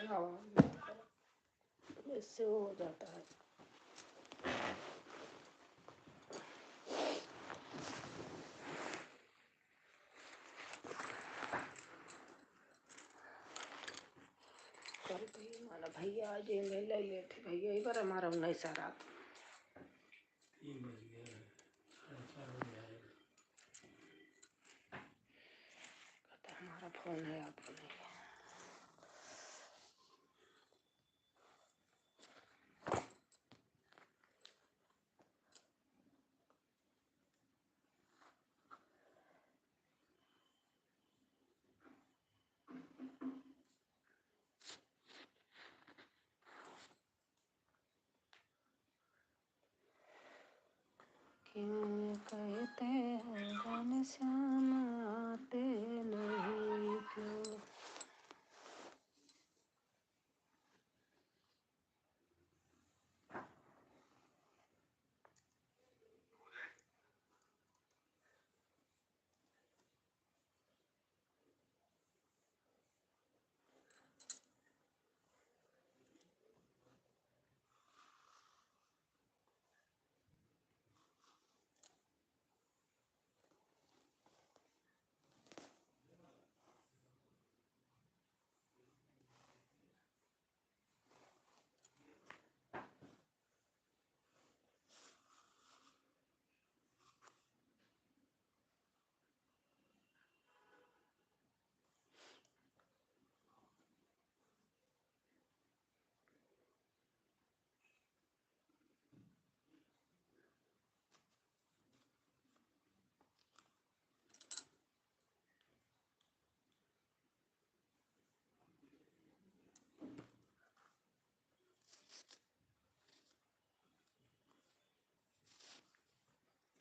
हवा बंद करो, इससे वो हो जाता है। कल भी हमारा भैया आज ले लेते भैया ही पर हमारा नहीं सारा कहता हमारा फोन है आपको नहीं है। क्यों कहते हैं जाने श्याम आते नहीं क्यों।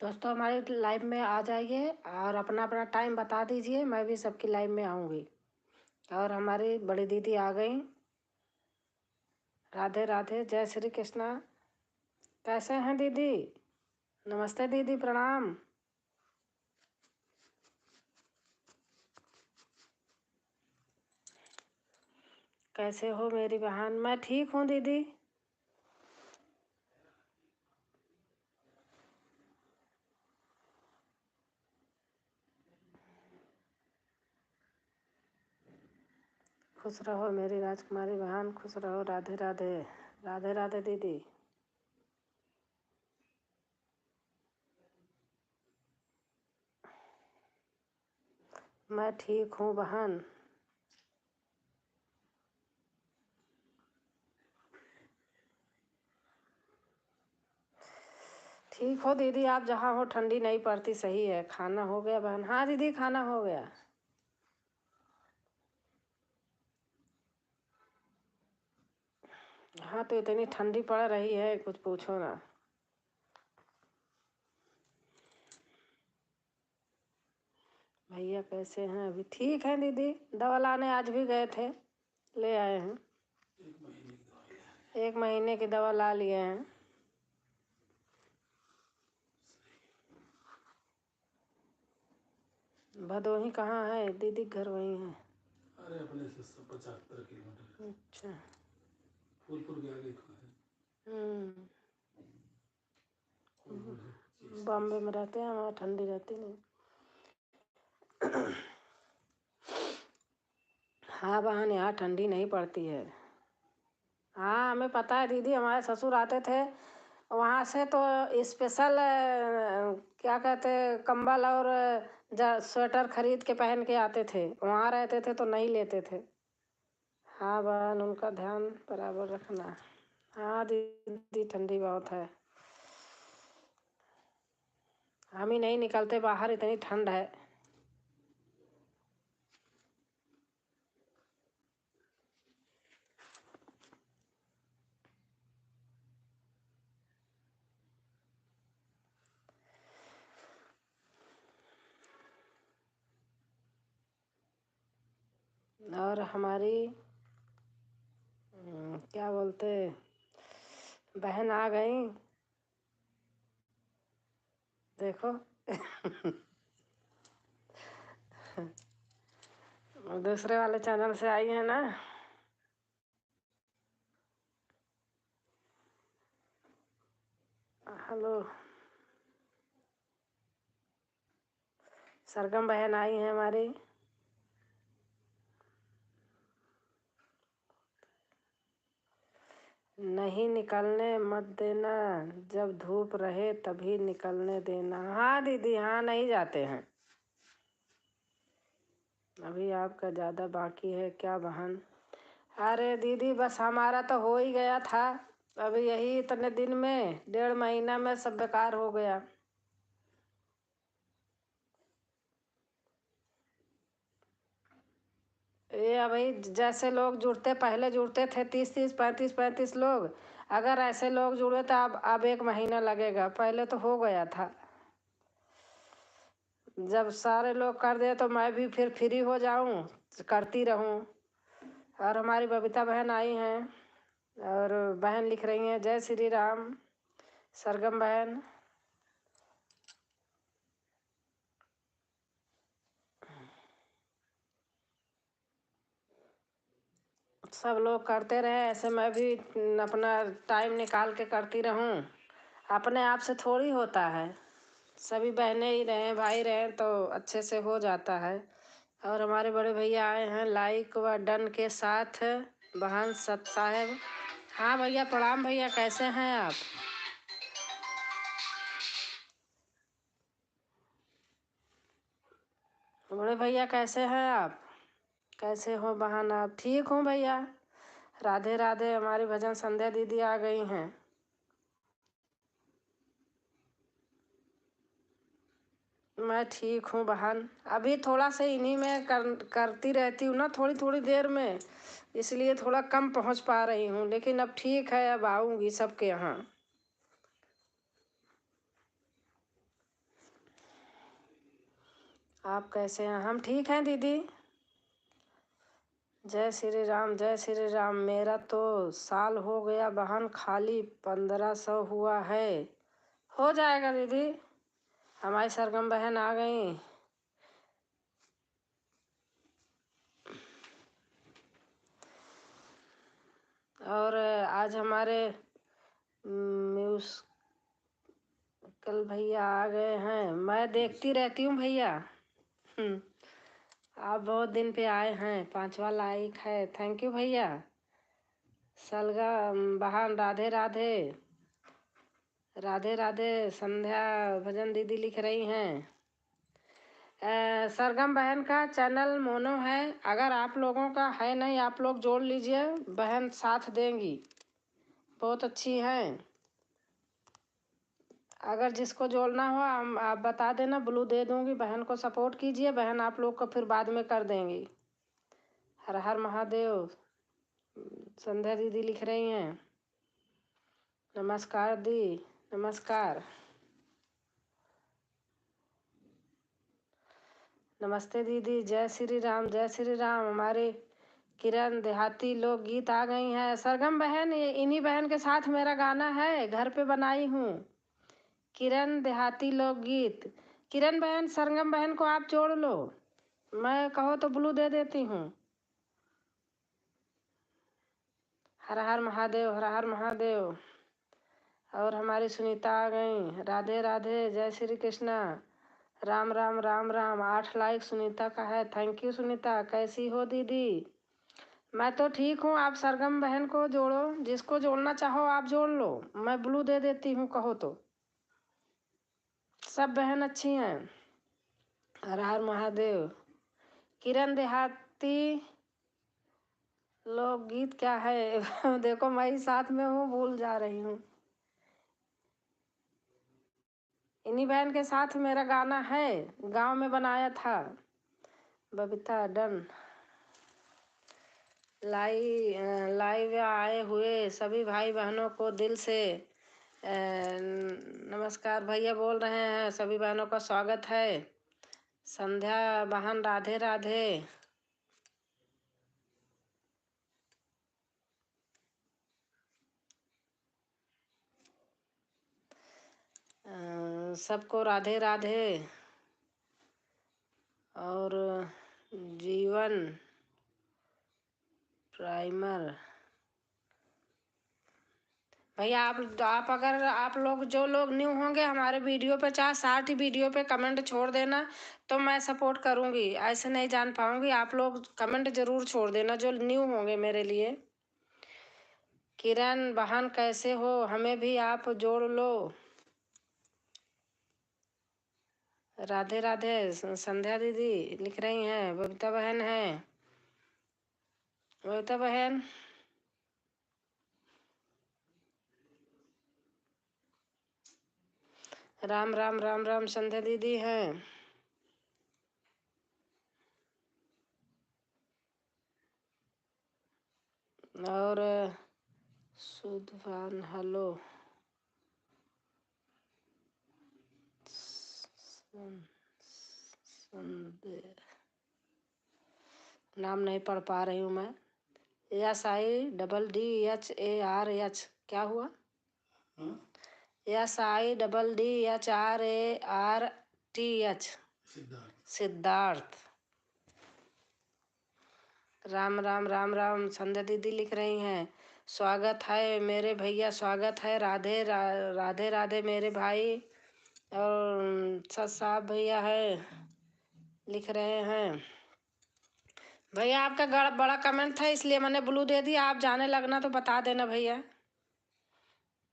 दोस्तों हमारे लाइव में आ जाइए और अपना अपना टाइम बता दीजिए, मैं भी सबकी लाइव में आऊँगी। और हमारी बड़ी दीदी आ गई। राधे राधे, जय श्री कृष्णा। कैसे हैं दीदी? नमस्ते दीदी, प्रणाम। कैसे हो मेरी बहन? मैं ठीक हूँ दीदी। खुश रहो मेरी राजकुमारी बहन, खुश रहो। राधे राधे, राधे राधे दीदी। मैं ठीक हूँ बहन। ठीक हो दीदी, आप जहाँ हो ठंडी नहीं पड़ती, सही है। खाना हो गया बहन? हाँ दीदी, खाना हो गया। हाँ तो इतनी ठंडी पड़ रही है, कुछ पूछो ना। भैया कैसे हैं? अभी ठीक है दीदी, दवा लाने आज भी गए थे, ले आए हैं। 1 महीने की दवा ला लिए हैं। भदोही कहाँ है दीदी? घर वहीं है। अरे अपने से 75 किलोमीटर। अच्छा, फूलपुर के आगे बॉम्बे में रहते हैं, वहाँ ठंडी रहती नहीं। हाँ बहन, यहाँ ठंडी नहीं पड़ती है। हाँ हमें पता है दीदी, हमारे ससुर आते थे वहाँ से तो स्पेशल क्या कहते कंबल और स्वेटर खरीद के पहन के आते थे। वहाँ रहते थे तो नहीं लेते थे। हाँ बहन, उनका ध्यान बराबर रखना। हाँ दीदी, ठंडी बहुत है, हम ही नहीं निकलते बाहर, इतनी ठंड है। और हमारी क्या बोलते बहन आ गई, देखो। दूसरे वाले चैनल से आई है ना। हेलो, सरगम बहन आई हैं हमारी। नहीं निकलने मत देना, जब धूप रहे तभी निकलने देना। हाँ दीदी, हाँ नहीं जाते हैं। अभी आपका ज़्यादा बाकी है क्या बहन? अरे दीदी बस हमारा तो हो ही गया था। अभी यही इतने दिन में 1.5 महीना में सब बेकार हो गया। ये अभी जैसे लोग जुड़ते, पहले जुड़ते थे 30-30, 35-35 लोग। अगर ऐसे लोग जुड़े तो अब 1 महीना लगेगा, पहले तो हो गया था। जब सारे लोग कर दे तो मैं भी फिर फ्री हो जाऊं, करती रहूं। और हमारी बबीता बहन आई हैं और बहन लिख रही हैं जय श्री राम। सरगम बहन, सब लोग करते रहे ऐसे, मैं भी अपना टाइम निकाल के करती रहूं। अपने आप से थोड़ी होता है, सभी बहनें ही रहें, भाई रहें तो अच्छे से हो जाता है। और हमारे बड़े भैया आए हैं लाइक व डन के साथ। बहन सत साहेब, हाँ भैया प्रणाम। भैया कैसे हैं आप? बड़े भैया कैसे हैं आप? कैसे हो बहन आप? ठीक हूँ भैया, राधे राधे। हमारी भजन संध्या दीदी आ गई हैं। मैं ठीक हूँ बहन, अभी थोड़ा सा इन्हीं में करती रहती हूँ ना, थोड़ी थोड़ी देर में, इसलिए थोड़ा कम पहुँच पा रही हूँ। लेकिन अब ठीक है, अब आऊँगी सबके यहाँ। आप कैसे हैं? हम ठीक हैं दीदी। जय श्री राम, जय श्री राम। मेरा तो साल हो गया बहन, खाली 1500 हुआ है। हो जाएगा दीदी, हमारी सरगम बहन आ गई। और आज हमारे म्यूजिकल भैया आ गए हैं। मैं देखती रहती हूँ भैया। आप बहुत दिन पे आए हैं, 5वां लाइक है, थैंक यू भैया। सलगा बहन राधे राधे, राधे राधे। संध्या भजन दीदी लिख रही हैं। सरगम बहन का चैनल मोनो है, अगर आप लोगों का है नहीं, आप लोग जोड़ लीजिए, बहन साथ देंगी, बहुत अच्छी हैं। अगर जिसको जोड़ना हो आप बता देना, ब्लू दे दूंगी। बहन को सपोर्ट कीजिए, बहन आप लोग को फिर बाद में कर देंगी। हर हर महादेव। संध्या दीदी लिख रही हैं नमस्कार दी, नमस्कार, नमस्ते दीदी। जय श्री राम, जय श्री राम। हमारे किरण देहाती लोकगीत आ गई हैं। सरगम बहन, ये इन्हीं बहन के साथ मेरा गाना है, घर पे बनाई हूँ, किरण देहाती लोकगीत। किरण बहन, सरगम बहन को आप जोड़ लो, मैं कहो तो ब्लू दे देती हूँ। हर हर महादेव, हर हर महादेव। और हमारी सुनीता आ गई, राधे राधे, जय श्री कृष्णा, राम राम राम राम। 8 लाइक सुनीता का है, थैंक यू सुनीता। कैसी हो दीदी? मैं तो ठीक हूँ। आप सरगम बहन को जोड़ो, जिसको जोड़ना चाहो आप जोड़ लो, मैं ब्लू दे देती हूँ कहो तो। सब बहन अच्छी हैं। हर हर महादेव। किरण देहाती लोकगीत क्या है? देखो मैं ही साथ में हूँ, भूल जा रही हूँ। इन्हीं बहन के साथ मेरा गाना है, गांव में बनाया था। बबीता डन। लाइव आए हुए सभी भाई बहनों को दिल से नमस्कार भैया बोल रहे हैं। सभी बहनों का स्वागत है। संध्या बहन राधे राधे। सबको राधे राधे। और जीवन प्राइमर भैया आप अगर आप लोग जो लोग न्यू होंगे हमारे वीडियो पे, चाहे 60 वीडियो पे कमेंट छोड़ देना, तो मैं सपोर्ट करूँगी। ऐसे नहीं जान पाऊँगी, आप लोग कमेंट ज़रूर छोड़ देना जो न्यू होंगे मेरे लिए। किरण बहन कैसे हो, हमें भी आप जोड़ लो। राधे राधे। संध्या दीदी लिख रही हैं, बबीता बहन है, बबीता बहन। राम राम राम राम, संध्या दीदी हैं। और सुधवान हेलो। नाम नहीं पढ़ पा रही हूँ मैं। SIDDHARH क्या हुआ? SIDDHRARTH सिद्धार्थ। सिद्धार्थ। राम राम राम राम, संध्या दीदी लिख रही हैं, स्वागत है मेरे भैया, स्वागत है। राधे राधे राधे मेरे भाई। और सत साहब भैया है, लिख रहे हैं। भैया आपका बड़ा कमेंट था इसलिए मैंने ब्लू दे दिया, आप जाने लगना तो बता देना भैया।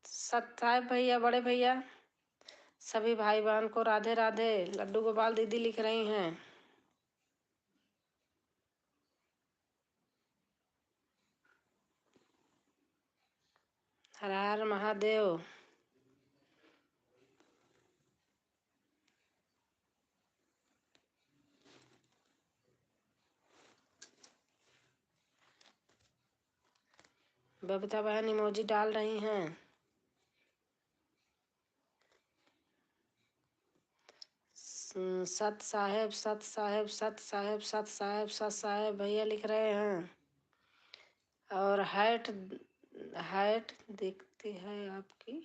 सत साहब भैया, बड़े भैया, सभी भाई बहन को राधे राधे। लड्डू गोपाल दीदी लिख रही हैं। हर हर महादेव। बबीता बहन इमोजी डाल रही हैं। सत साहेब सत साहेब सत साहेब सत साहेब सत साहेब भैया लिख रहे हैं। और हाइट हाइट दिखती है आपकी।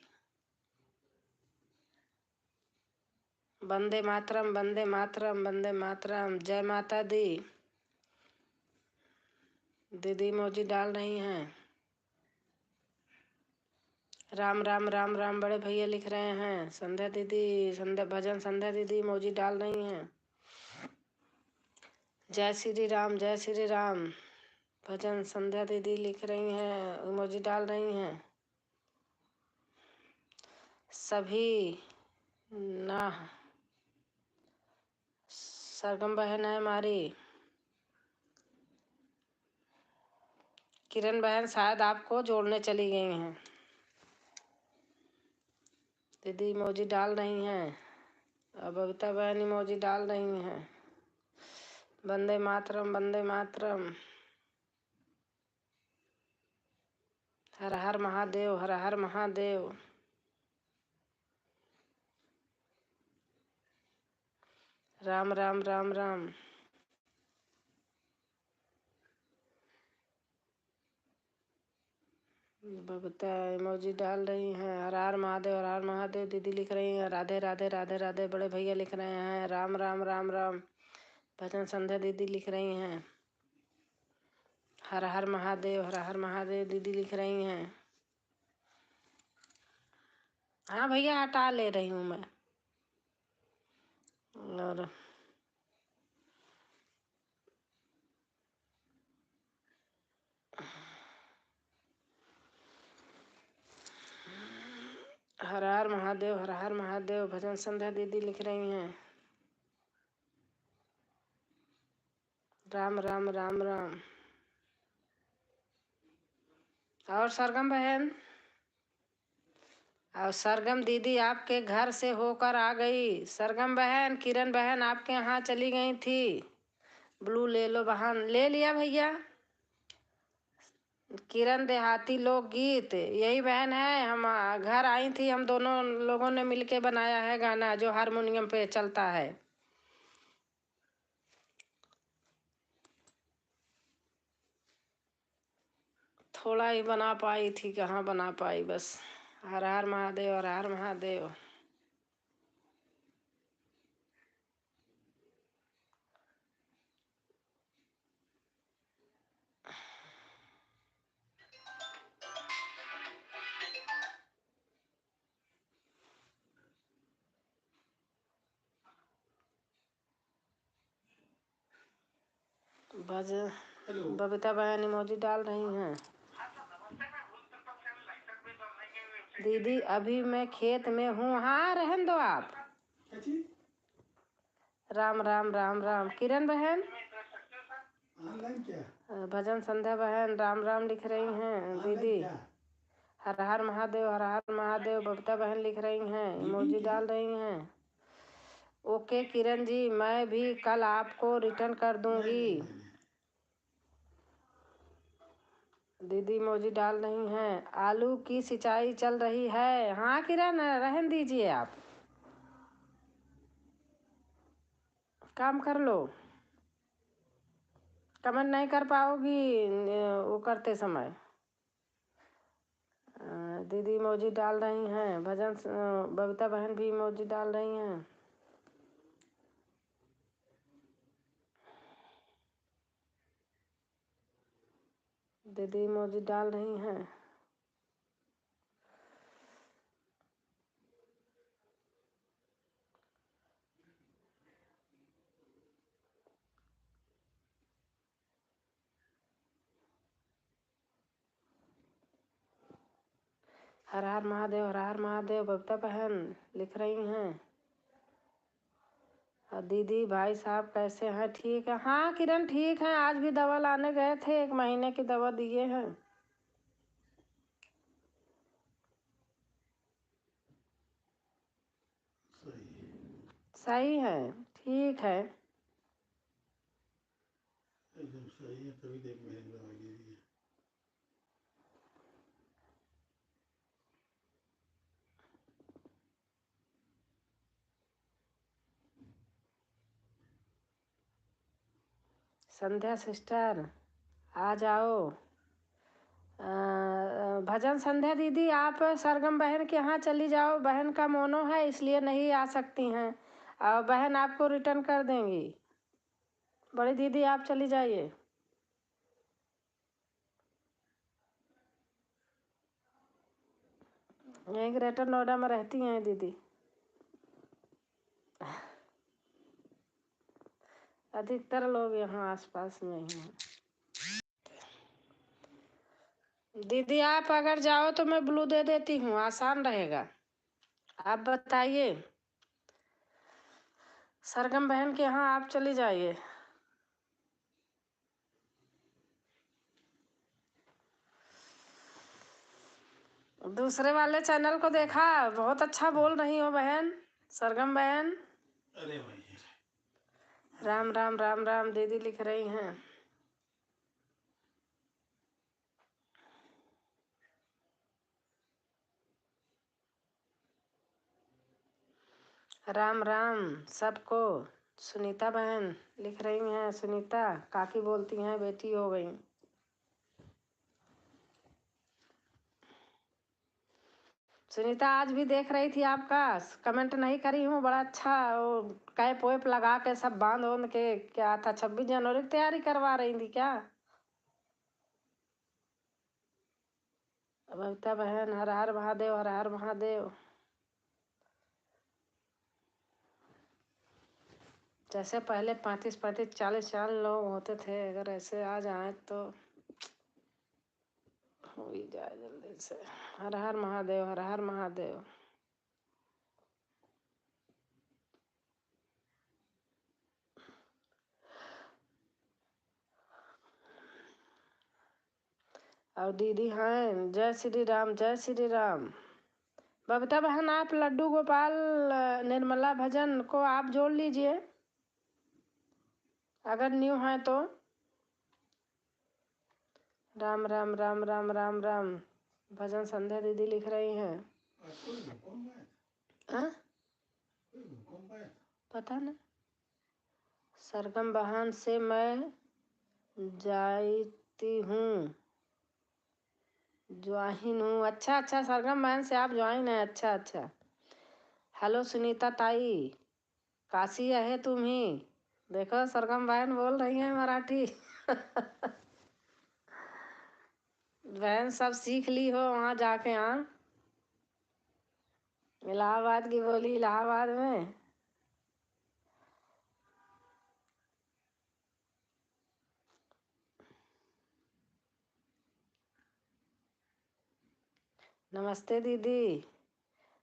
वंदे मातरम वंदे मातरम वंदे मातरम। जय माता दी। दीदी इमोजी डाल रही हैं। राम राम राम राम, बड़े भैया लिख रहे हैं। संध्या दीदी, संध्या भजन संध्या दीदी इमोजी डाल रही हैं। जय श्री राम जय श्री राम। भजन संध्या दीदी लिख रही हैं, इमोजी डाल रही हैं। सभी ना सरगम बहन है हमारी। किरण बहन शायद आपको जोड़ने चली गई हैं। दीदी इमोजी डाल रही हैं। अब बबीता बहन इमोजी डाल रही हैं। वंदे मातरम वंदे मातरम। हर हर महादेव, हर हर महादेव। राम राम राम राम। बबीता इमोजी डाल रही हैं। हर हर महादेव, हर हर महादेव दीदी लिख रही हैं। राधे राधे राधे राधे, बड़े भैया लिख रहे हैं। राम राम राम राम। भजन संध्या दीदी लिख रही हैं। हर हर महादेव, हर हर महादेव दीदी लिख रही हैं। हाँ भैया, हटा ले रही हूँ मैं। और हर हर महादेव, हर हर महादेव। भजन संध्या दीदी लिख रही हैं। राम राम राम राम। और सरगम बहन, और सरगम दीदी आपके घर से होकर आ गई। सरगम बहन, किरण बहन आपके यहाँ चली गई थी। ब्लू ले लो बहन। ले लिया भैया। किरण देहाती लोकगीत, यही बहन है। हम घर आई थी, हम दोनों लोगों ने मिलके बनाया है गाना जो हारमोनियम पे चलता है। थोड़ा ही बना पाई थी, कहाँ बना पाई बस। हर हर महादेव, हर हर महादेव। भजन हेलो बबीता बहन इमोजी डाल रही हैं। दीदी अभी मैं खेत में हूँ। हाँ रहन दो आप। क्या चीज? राम राम राम राम। किरण बहन ऑनलाइन क्या? भजन संध्या बहन राम राम लिख रही हैं। दीदी क्या? हर हर महादेव हर हर महादेव। बबीता बहन लिख रही हैं, इमोजी डाल रही हैं। ओके किरण जी, मैं भी कल आपको रिटर्न कर दूंगी। दीदी इमोजी डाल रही हैं। आलू की सिंचाई चल रही है। हाँ किरण रहन दीजिए, आप काम कर लो। कमेंट नहीं कर पाओगी वो करते समय। दीदी इमोजी डाल रही हैं। भजन बबीता बहन भी इमोजी डाल रही हैं। दीदी इमोजी डाल रही हैं। हर हर महादेव हर हर महादेव। बबीता बहन लिख रही हैं। दीदी भाई साहब कैसे हैं? ठीक है। हाँ किरण ठीक है। आज भी दवा लाने गए थे, 1 महीने की दवा दिए हैं। सही है, ठीक है। एकदम सही है, तभी देख मैंने दवाई दे दी है। संध्या सिस्टर आ जाओ। भजन संध्या दीदी आप सरगम बहन के यहाँ चली जाओ। बहन का मोनो है इसलिए नहीं आ सकती हैं, और बहन आपको रिटर्न कर देंगी। बड़ी दीदी आप चली जाइए। यहीं ग्रेटर नोएडा में रहती हैं दीदी। अधिकतर लोग यहाँ आसपास में ही हैं। दीदी आप अगर जाओ तो मैं ब्लू दे देती हूँ, आसान रहेगा। आप बताइए। सरगम बहन के यहाँ आप चली जाइए। दूसरे वाले चैनल को देखा? बहुत अच्छा बोल रही हो बहन, सरगम बहन। अरे भाई राम राम राम राम दीदी लिख रही हैं। राम राम सबको। सुनीता बहन लिख रही हैं। सुनीता काकी बोलती हैं, बेटी हो गई। सुनीता आज भी देख रही थी आपका, कमेंट नहीं करी हूँ। बड़ा अच्छा वो कैप वैप लगा के सब बांध ओंध के, क्या था 26 जनवरी की तैयारी करवा रही थी क्या? बबीता बहन हर हर महादेव हर हर महादेव। जैसे पहले 35 40 लोग होते थे, अगर ऐसे आ जाए तो हो ही जाए जल्दी से। हर हर महादेव हर हर महादेव। और दीदी हैं जय श्री राम जय श्री राम। बबीता बहन आप लड्डू गोपाल निर्मला भजन को आप जोड़ लीजिए अगर न्यू है तो। राम राम राम राम राम राम। भजन संध्या दीदी लिख रही हैं। हाँ? पता नहीं। सरगम बहन से मैं जाती हूँ, ज्वाइन हूँ। अच्छा अच्छा, सरगम बहन से आप ज्वाइन है। अच्छा अच्छा। हेलो सुनीता ताई, काशी है तुम ही। देखो सरगम बहन बोल रही हैं मराठी। बहन सब सीख ली हो वहाँ जाके। हाँ, इलाहाबाद की बोली इलाहाबाद में। नमस्ते दीदी,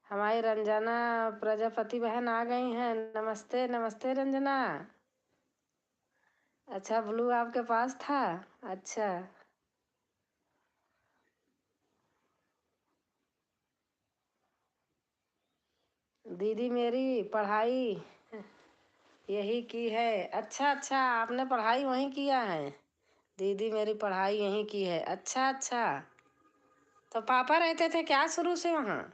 हमारी रंजना प्रजापति बहन आ गई हैं। नमस्ते नमस्ते रंजना। अच्छा, ब्लू आपके पास था? अच्छा। दीदी मेरी पढ़ाई यही की है। अच्छा अच्छा, आपने पढ़ाई वहीं किया है? दीदी मेरी पढ़ाई यहीं की है। अच्छा अच्छा, तो पापा रहते थे क्या शुरू से वहाँ?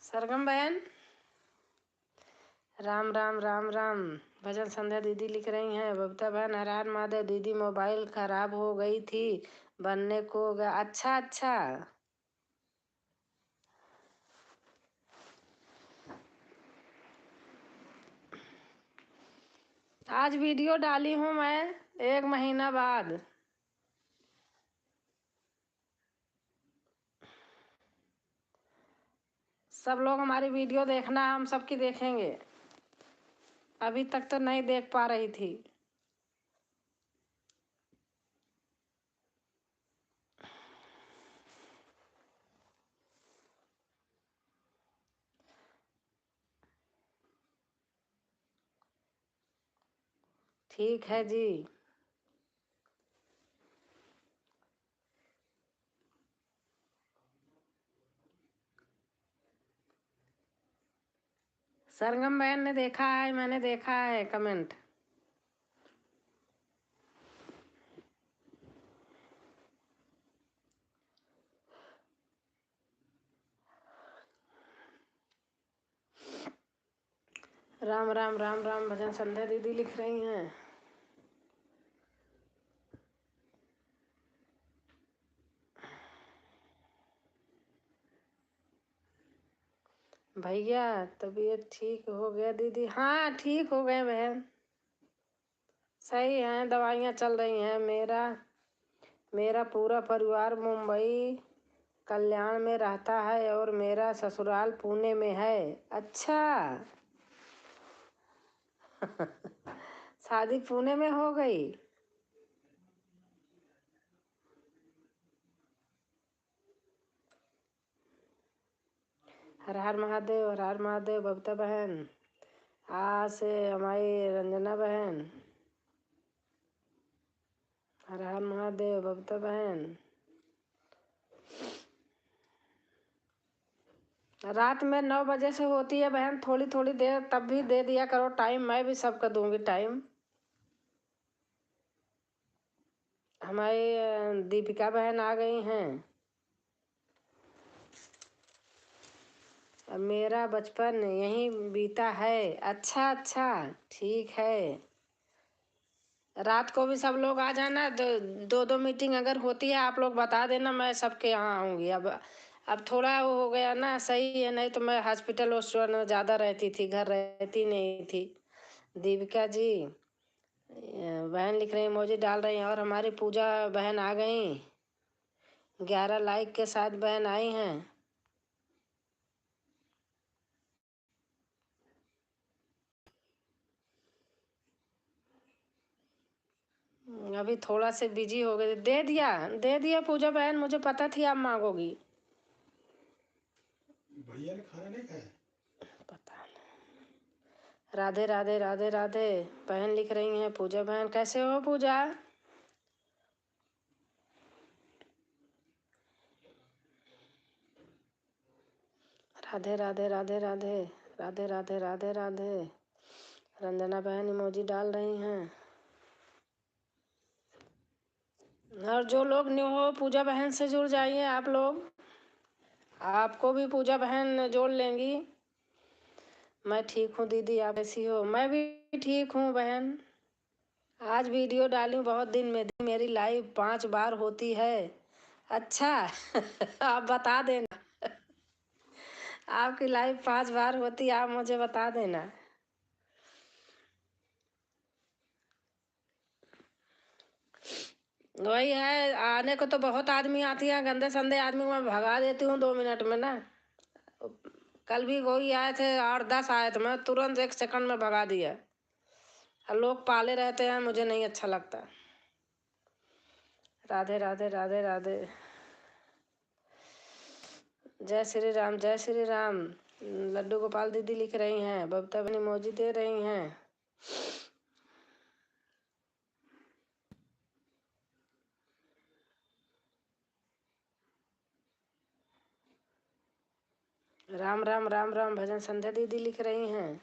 सरगम बहन, राम राम राम राम। भजन संध्या दीदी लिख रही हैं। बबीता बहन, हर हर महादेव। दीदी मोबाइल खराब हो गई थी, बनने को गया। अच्छा अच्छा, आज वीडियो डाली हूँ मैं 1 महीना बाद। सब लोग हमारी वीडियो देखना, हम सबकी देखेंगे। अभी तक तो नहीं देख पा रही थी। ठीक है जी। सरगम बहन ने देखा है, मैंने देखा है कमेंट। राम राम राम राम। भजन संध्या दीदी लिख रही हैं। भैया तबीयत ठीक हो गया दीदी? हाँ ठीक हो गए बहन, सही हैं, दवाइयाँ चल रही हैं। मेरा पूरा परिवार मुंबई कल्याण में रहता है और मेरा ससुराल पुणे में है। अच्छा शादी पुणे में हो गई? हर हर महादेव, हर हर महादेव। बबीता बहन, आज से हमारी रंजना बहन। हर हर महादेव। बबीता बहन, रात में 9 बजे से होती है बहन, थोड़ी थोड़ी देर तब भी दे दिया करो टाइम, मैं भी सबका दूंगी टाइम। हमारी दीपिका बहन आ गई हैं। मेरा बचपन यहीं बीता है। अच्छा अच्छा, ठीक है। रात को भी सब लोग आ जाना। दो दो मीटिंग अगर होती है आप लोग बता देना, मैं सबके यहाँ आऊँगी। अब थोड़ा वो हो गया ना, सही है, नहीं तो मैं हॉस्पिटल हॉस्पिटल में ज़्यादा रहती थी, घर रहती नहीं थी। दीपिका जी बहन लिख रही, इमोजी डाल रही हैं। और हमारी पूजा बहन आ गई, 11 लाइक के साथ बहन आई हैं। अभी थोड़ा से बिजी हो गए। दे दिया पूजा बहन, मुझे पता थी आप मांगोगी। भैया ने खाना नहीं खाया? पता नहीं। राधे राधे राधे राधे। बहन लिख रही हैं, पूजा बहन कैसे हो पूजा? राधे राधे राधे राधे राधे राधे राधे राधे। रंजना बहन इमोजी डाल रही हैं। और जो लोग न्यू हो पूजा बहन से जुड़ जाइए आप लोग, आपको भी पूजा बहन जोड़ लेंगी। मैं ठीक हूँ दीदी, आप कैसी हो? मैं भी ठीक हूँ बहन। आज वीडियो डाली बहुत दिन में। मेरी लाइव 5 बार होती है। अच्छा आप बता देना आपकी लाइव 5 बार होती, आप मुझे बता देना। वही है, आने को तो बहुत आदमी आती है, गंदे संदे आदमी मैं भगा देती हूँ 2 मिनट में ना। कल भी वही आए थे, 8-10 आए थे, मैं तुरंत 1 सेकंड में भगा दिया। और लोग पाले रहते हैं, मुझे नहीं अच्छा लगता। राधे राधे राधे राधे। जय श्री राम, जय श्री राम। लड्डू गोपाल दीदी लिख रही हैं, बबीता बहन इमोजी दे रही हैं। राम राम राम राम भजन संध्या दीदी लिख रही हैं।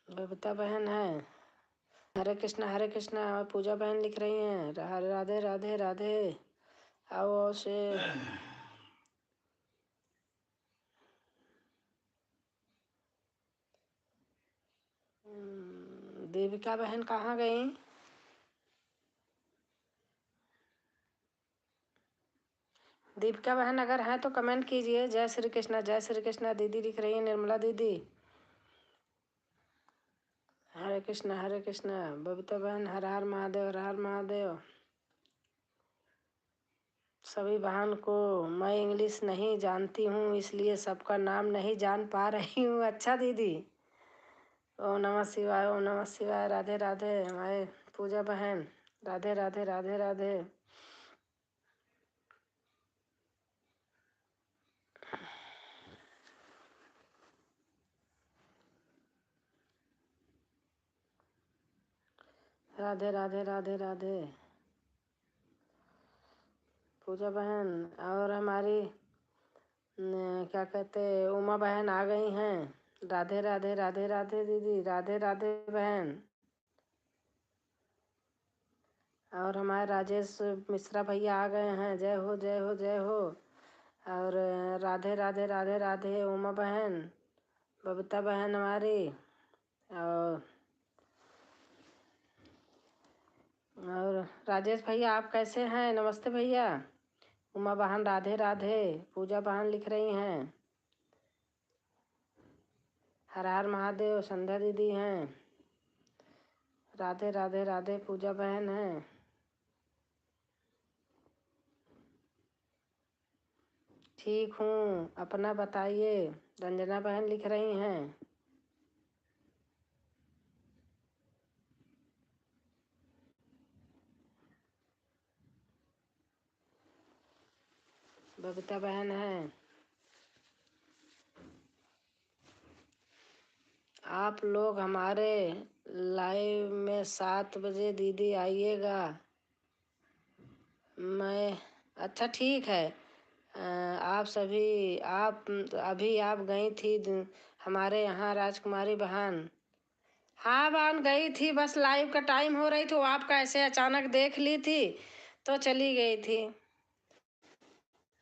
बबीता बहन है। हरे कृष्णा पूजा बहन लिख रही हैं। राधे राधे राधे। आओ से देविका बहन कहाँ गई? दीपिका बहन अगर हैं तो कमेंट कीजिए। जय श्री कृष्णा दीदी लिख रही है। निर्मला दीदी हरे कृष्णा। बबीता बहन हर हर महादेव, हर हर महादेव। सभी बहन को मैं इंग्लिश नहीं जानती हूँ, इसलिए सबका नाम नहीं जान पा रही हूँ। अच्छा दीदी, ओम नमः शिवाय, ओम नमः शिवाय। राधे राधे हमारे पूजा बहन। राधे राधे राधे राधे। राधे राधे राधे राधे पूजा बहन। और हमारी क्या कहते उमा बहन आ गई हैं। राधे राधे राधे राधे दीदी, राधे राधे बहन। और हमारे राजेश मिश्रा भैया आ गए हैं। जय हो जय हो जय हो। और राधे राधे राधे राधे उमा बहन, बबीता बहन हमारी। और राजेश भैया आप कैसे हैं? नमस्ते भैया। उमा बहन राधे राधे। पूजा बहन लिख रही हैं। हर हर महादेव। संध्या दीदी हैं। राधे राधे राधे पूजा बहन हैं। ठीक हूँ, अपना बताइए। रंजना बहन लिख रही हैं। बबीता बहन है। आप लोग हमारे लाइव में 7 बजे दीदी आइएगा। मैं अच्छा ठीक है। आप सभी आप अभी आप गई थी हमारे यहाँ राजकुमारी बहन। हाँ बहन गई थी, बस लाइव का टाइम हो रही थी, आपका ऐसे अचानक देख ली थी तो चली गई थी।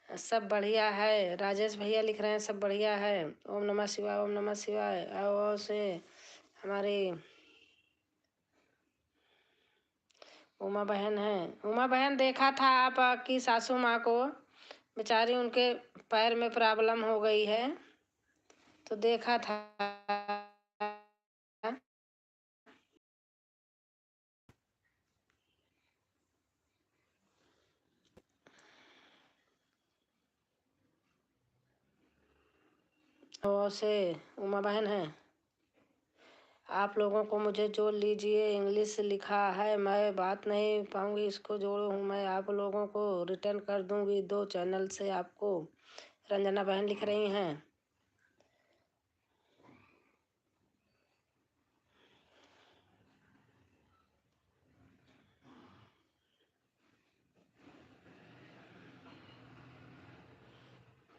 सब बढ़िया है। राजेश भैया लिख रहे हैं सब बढ़िया है। ओम नमः शिवाय, ओम नमः शिवाय। और से हमारी उमा बहन है। उमा बहन देखा था आपकी सासू माँ को, बेचारी उनके पैर में प्रॉब्लम हो गई है तो देखा था। और से उमा बहन है। आप लोगों को मुझे जोड़ लीजिए। इंग्लिश लिखा है, मैं बात नहीं पाऊंगी, इसको जोड़ो हूँ मैं आप लोगों को रिटर्न कर दूंगी 2 चैनल से आपको। रंजना बहन लिख रही हैं।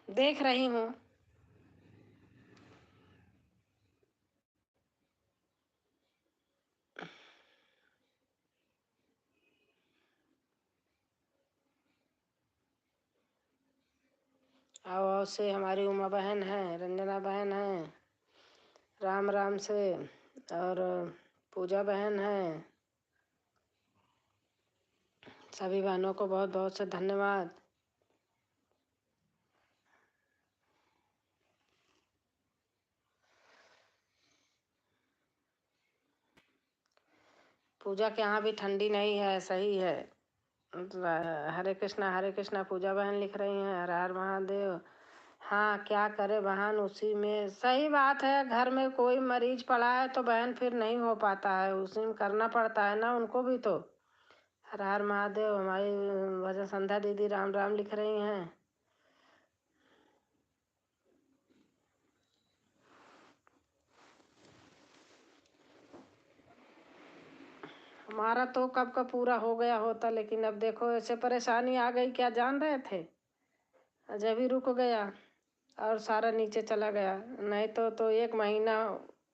देख रही हूँ। और से हमारी उमा बहन है, रंजना बहन है, राम राम से। और पूजा बहन है। सभी बहनों को बहुत बहुत से धन्यवाद। पूजा के यहाँ भी ठंडी नहीं है, सही है। हरे कृष्णा पूजा बहन लिख रही हैं। हर हर महादेव। हाँ क्या करे बहन, उसी में सही बात है। घर में कोई मरीज पड़ा है तो बहन फिर नहीं हो पाता है, उसी में करना पड़ता है ना उनको भी तो। हर हर महादेव। हमारी भजन संध्या दीदी राम राम लिख रही हैं। हमारा तो कब का पूरा हो गया होता, लेकिन अब देखो ऐसे परेशानी आ गई, क्या जान रहे थे। जब भी रुक गया और सारा नीचे चला गया, नहीं तो 1 महीना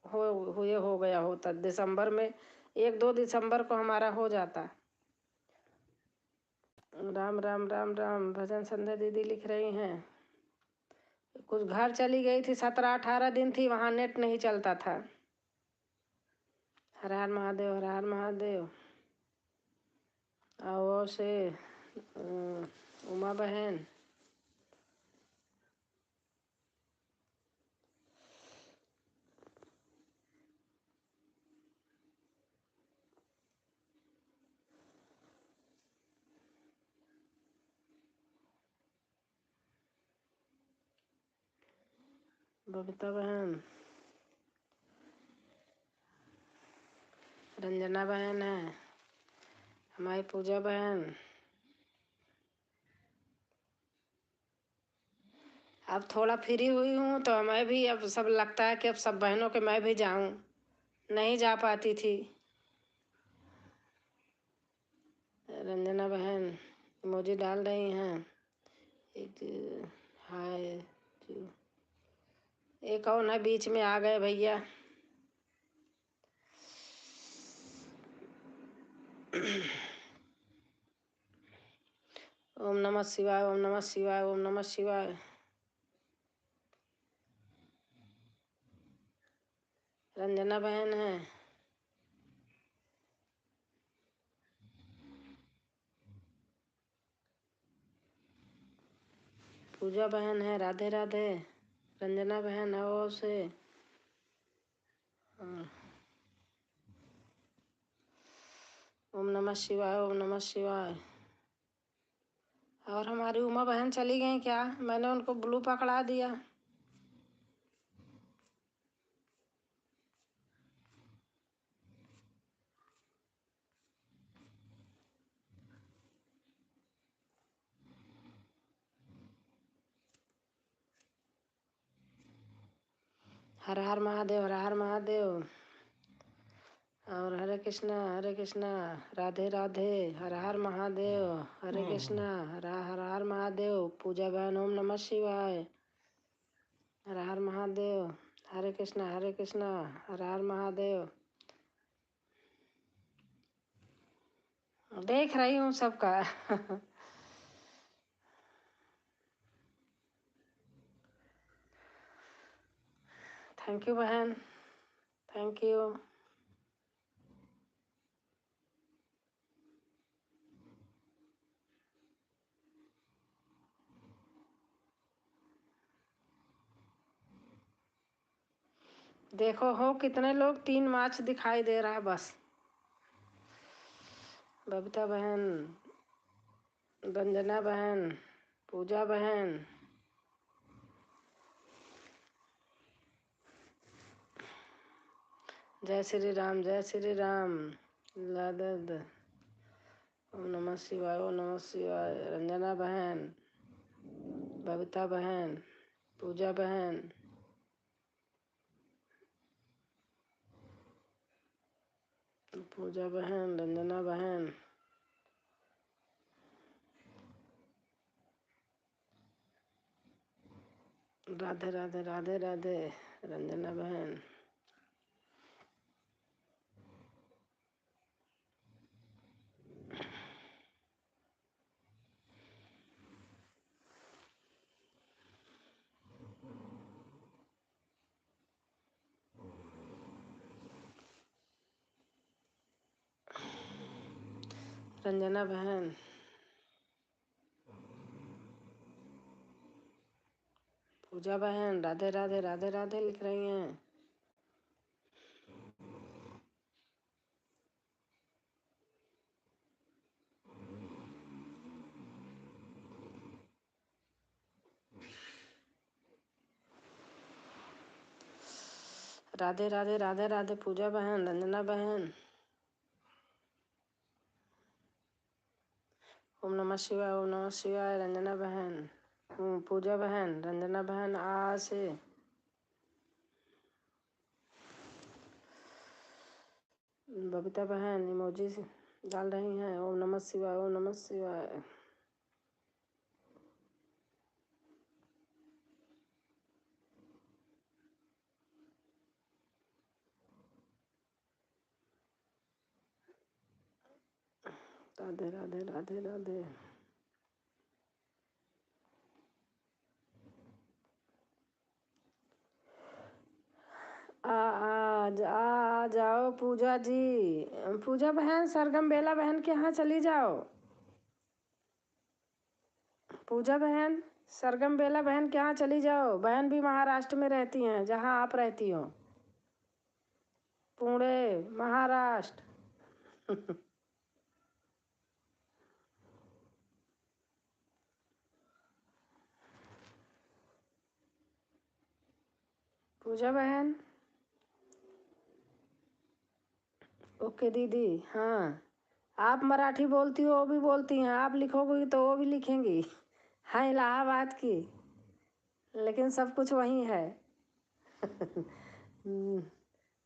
हो गया होता। दिसंबर में 1-2 दिसंबर को हमारा हो जाता। राम राम राम राम। भजन संध्या दीदी लिख रही हैं। कुछ घर चली गई थी, 17-18 दिन थी, वहाँ नेट नहीं चलता था। हर हर महादेव, हर हर महादेव। और से उमा बहन, बबीता बहन, रंजना बहन है, हमारी पूजा बहन। अब थोड़ा फ्री हुई हूँ तो मैं भी अब सब लगता है कि अब सब बहनों के मैं भी जाऊँ, नहीं जा पाती थी। रंजना बहन इमोजी डाल रही हैं। एक हाय। एक और ना बीच में आ गए भैया। ओम नमः शिवाय, ओम नमः शिवाय, ओम नमः शिवाय। रंजना बहन है, पूजा बहन है, राधे राधे। रंजना बहन है वो से। ओम नमः शिवाय, ओम नमः शिवाय। और हमारी उमा बहन चली गई क्या? मैंने उनको ब्लू पकड़ा दिया। हर हर महादेव, हर हर महादेव। और हरे कृष्णा राधे राधे। हर हर महादेव, हरे कृष्णा, हर हर महादेव। पूजा बहन ओम नमः शिवाय, हर हर महादेव। हरे कृष्णा, हर हर महादेव। देख रही हूँ सबका। थैंक यू बहन, थैंक यू। देखो हो कितने लोग, 3 मार्च दिखाई दे रहा है बस। बबीता बहन, रंजना बहन, पूजा बहन। जय श्री राम, जय श्री राम। लादद। ओम नमः शिवाय, ओम नमः शिवाय। रंजना बहन, बबीता बहन, पूजा बहन। पूजा बहन, रंजना बहन। राधे राधे, राधे राधे। रंजना बहन। रंजना बहन, पूजा बहन, राधे राधे, राधे राधे लिख रही हैं। राधे राधे राधे राधे पूजा बहन, रंजना बहन। ओम नमः शिवाय, ओम नमः शिवाय। रंजना बहन, पूजा बहन, रंजना बहन आ से। बबीता बहन इमोजी डाल रही हैं। ओम नमः शिवाय, ओम नमः शिवाय। राधे राधे राधे राधे। आ जाओ पूजा जी। पूजा बहन सरगम बेला बहन के यहाँ चली जाओ। पूजा बहन सरगम बेला बहन के यहाँ चली जाओ। बहन भी महाराष्ट्र में रहती हैं, जहाँ आप रहती हो, पुणे महाराष्ट्र। पूजा बहन ओके दीदी। हाँ, आप मराठी बोलती हो, वो भी बोलती हैं। आप लिखोगी तो वो भी लिखेंगी। हाँ, इलाहाबाद की, लेकिन सब कुछ वही है।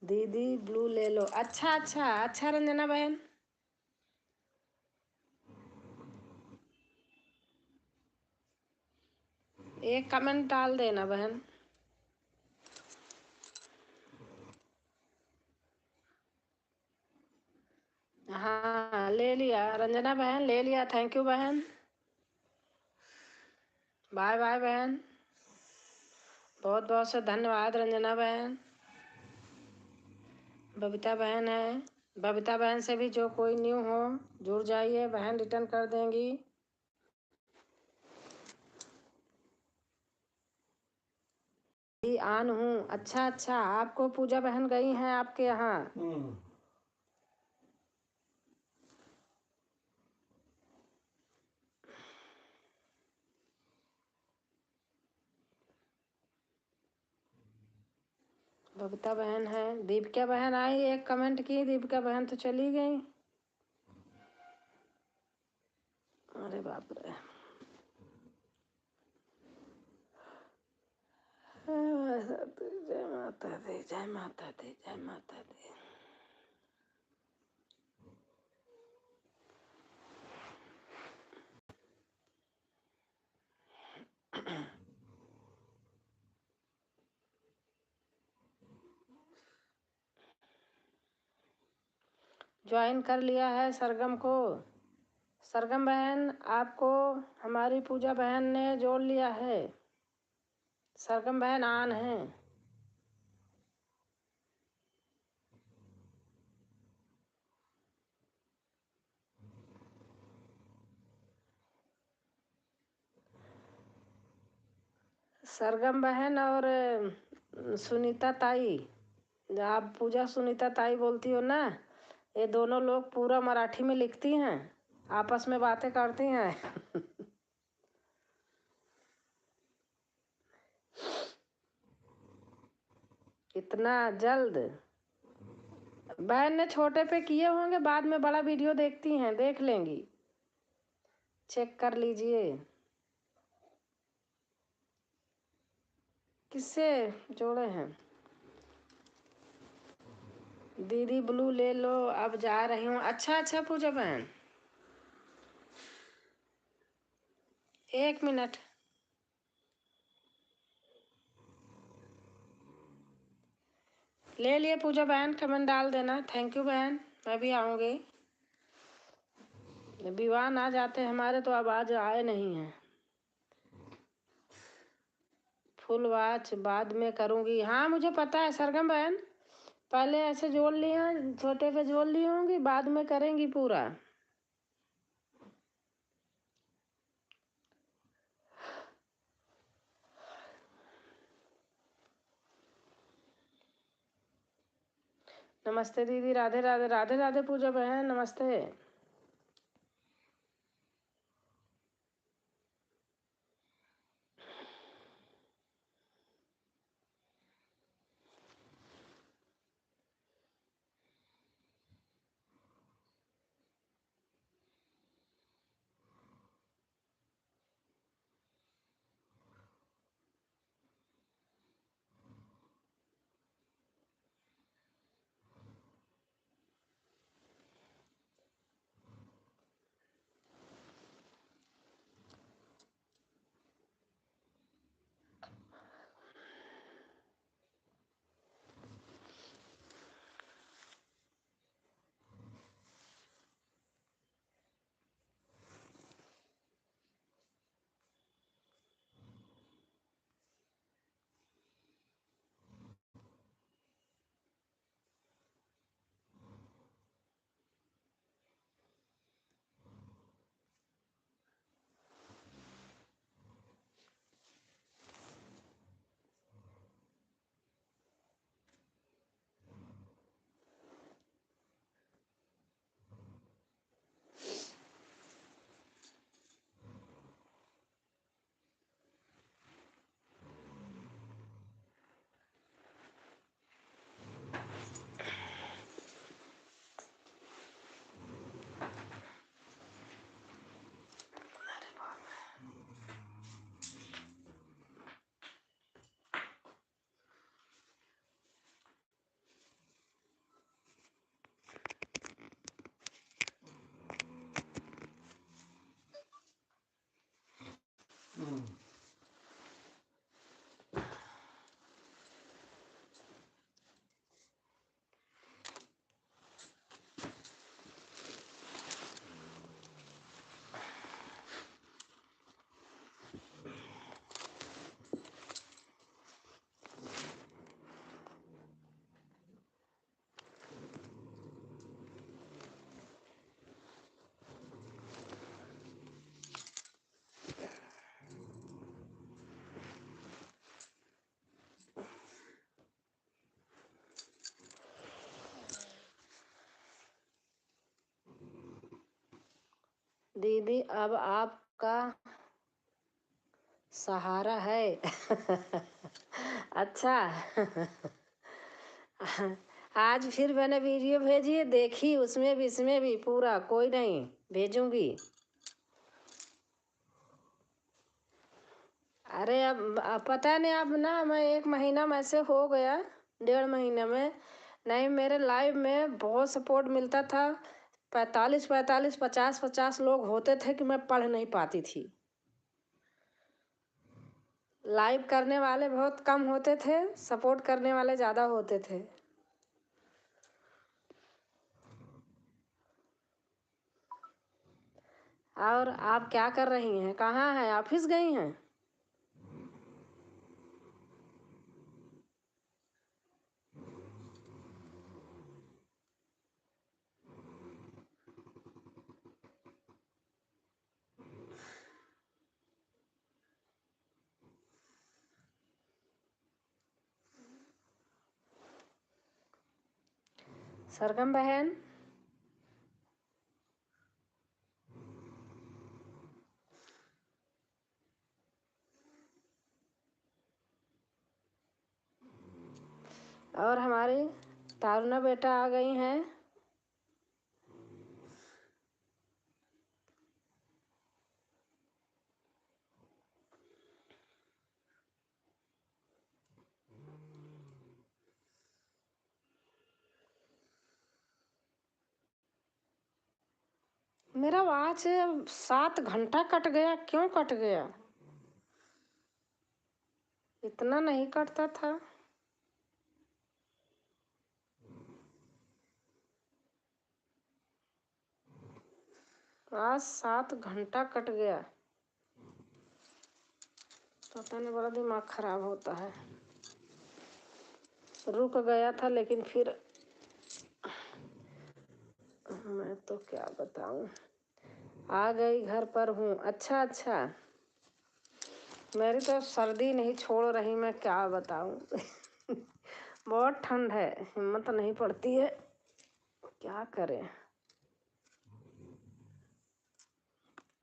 दीदी ब्लू ले लो। अच्छा अच्छा अच्छा रंजना बहन। एक कमेंट डाल देना बहन। हाँ ले लिया रंजना बहन, ले लिया। थैंक यू बहन। बाय बाय बहन। बहुत बहुत से धन्यवाद रंजना बहन। बबीता बहन है। बबीता बहन से भी जो कोई न्यू हो जुड़ जाइए, बहन रिटर्न कर देंगी। आन हूँ। अच्छा अच्छा, आपको पूजा बहन गई हैं आपके यहाँ। बबीता बहन है। दीपिका बहन आई, एक कमेंट की। दीपिका बहन तो चली गई। अरे बाप रे। जय माता दी, जय माता दी, जय माता दी। ज्वाइन कर लिया है सरगम को। सरगम बहन आपको हमारी पूजा बहन ने जोड़ लिया है। सरगम बहन आन है। सरगम बहन और सुनीता ताई, आप पूजा सुनीता ताई बोलती हो ना, ये दोनों लोग पूरा मराठी में लिखती हैं, आपस में बातें करती हैं। इतना जल्द बहन ने छोटे पे किए होंगे, बाद में बड़ा वीडियो देखती हैं, देख लेंगी, चेक कर लीजिए। किससे जोड़े हैं? दीदी ब्लू ले लो, अब जा रही हूँ। अच्छा अच्छा पूजा बहन, एक मिनट। ले लिए पूजा बहन, कमेंट डाल देना। थैंक यू बहन, मैं भी आऊँगी। विवाह आ जाते हमारे तो अब आज आए नहीं हैं। फुल वॉच बाद में करूँगी। हाँ मुझे पता है सरगम बहन, पहले ऐसे जोड़ लिया, छोटे पे जोड़ ली होंगी, बाद में करेंगी पूरा। नमस्ते दीदी, राधे राधे राधे राधे पूजा बहन, नमस्ते। दीदी अब आपका सहारा है। अच्छा। आज फिर मैंने वीडियो भेजी है, देखी, उसमें भी इसमें भी पूरा, कोई नहीं, भेजूंगी। अरे अब पता नहीं, अब ना मैं 1 महीना में से हो गया, 1.5 महीने में नहीं, मेरे लाइव में बहुत सपोर्ट मिलता था। 45 45 50 50 लोग होते थे कि मैं पढ़ नहीं पाती थी। लाइव करने वाले बहुत कम होते थे, सपोर्ट करने वाले ज़्यादा होते थे। और आप क्या कर रही हैं, कहाँ हैं, ऑफिस गई हैं? सरगम बहन, और हमारी तारुना बेटा आ गई हैं। मेरा वॉच 7 घंटा कट गया, क्यों कट गया? इतना नहीं कटता था। आज 7 घंटा कट गया, पता नहीं, बड़ा दिमाग खराब होता है। रुक गया था लेकिन फिर मैं तो क्या बताऊं, आ गई, घर पर हूँ। अच्छा अच्छा, मेरी तो सर्दी नहीं छोड़ रही, मैं क्या बताऊं। बहुत ठंड है, हिम्मत नहीं पड़ती है, क्या करें।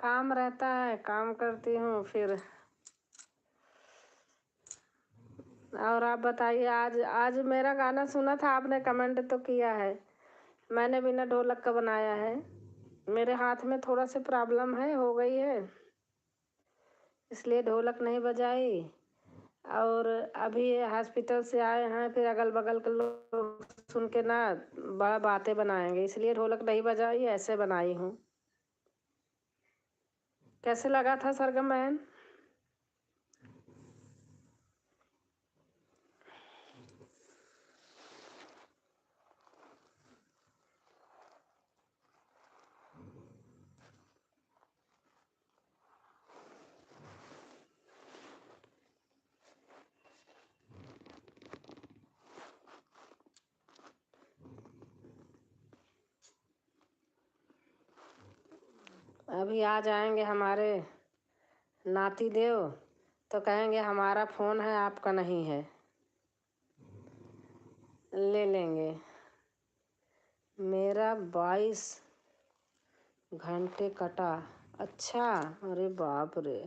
काम रहता है, काम करती हूँ फिर। और आप बताइए, आज आज मेरा गाना सुना था आपने, कमेंट तो किया है। मैंने बिना ढोलक का बनाया है, मेरे हाथ में थोड़ा सा प्रॉब्लम है, हो गई है, इसलिए ढोलक नहीं बजाई। और अभी हॉस्पिटल से आए हैं, फिर अगल बगल के लोग सुन के ना बड़ा बातें बनाएंगे, इसलिए ढोलक नहीं बजाई, ऐसे बनाई हूँ। कैसे लगा था सरगम बहन? अभी आ जाएंगे हमारे नाती देव, तो कहेंगे हमारा फ़ोन है, आपका नहीं है, ले लेंगे। मेरा 22 घंटे कटा। अच्छा, अरे बाप रे।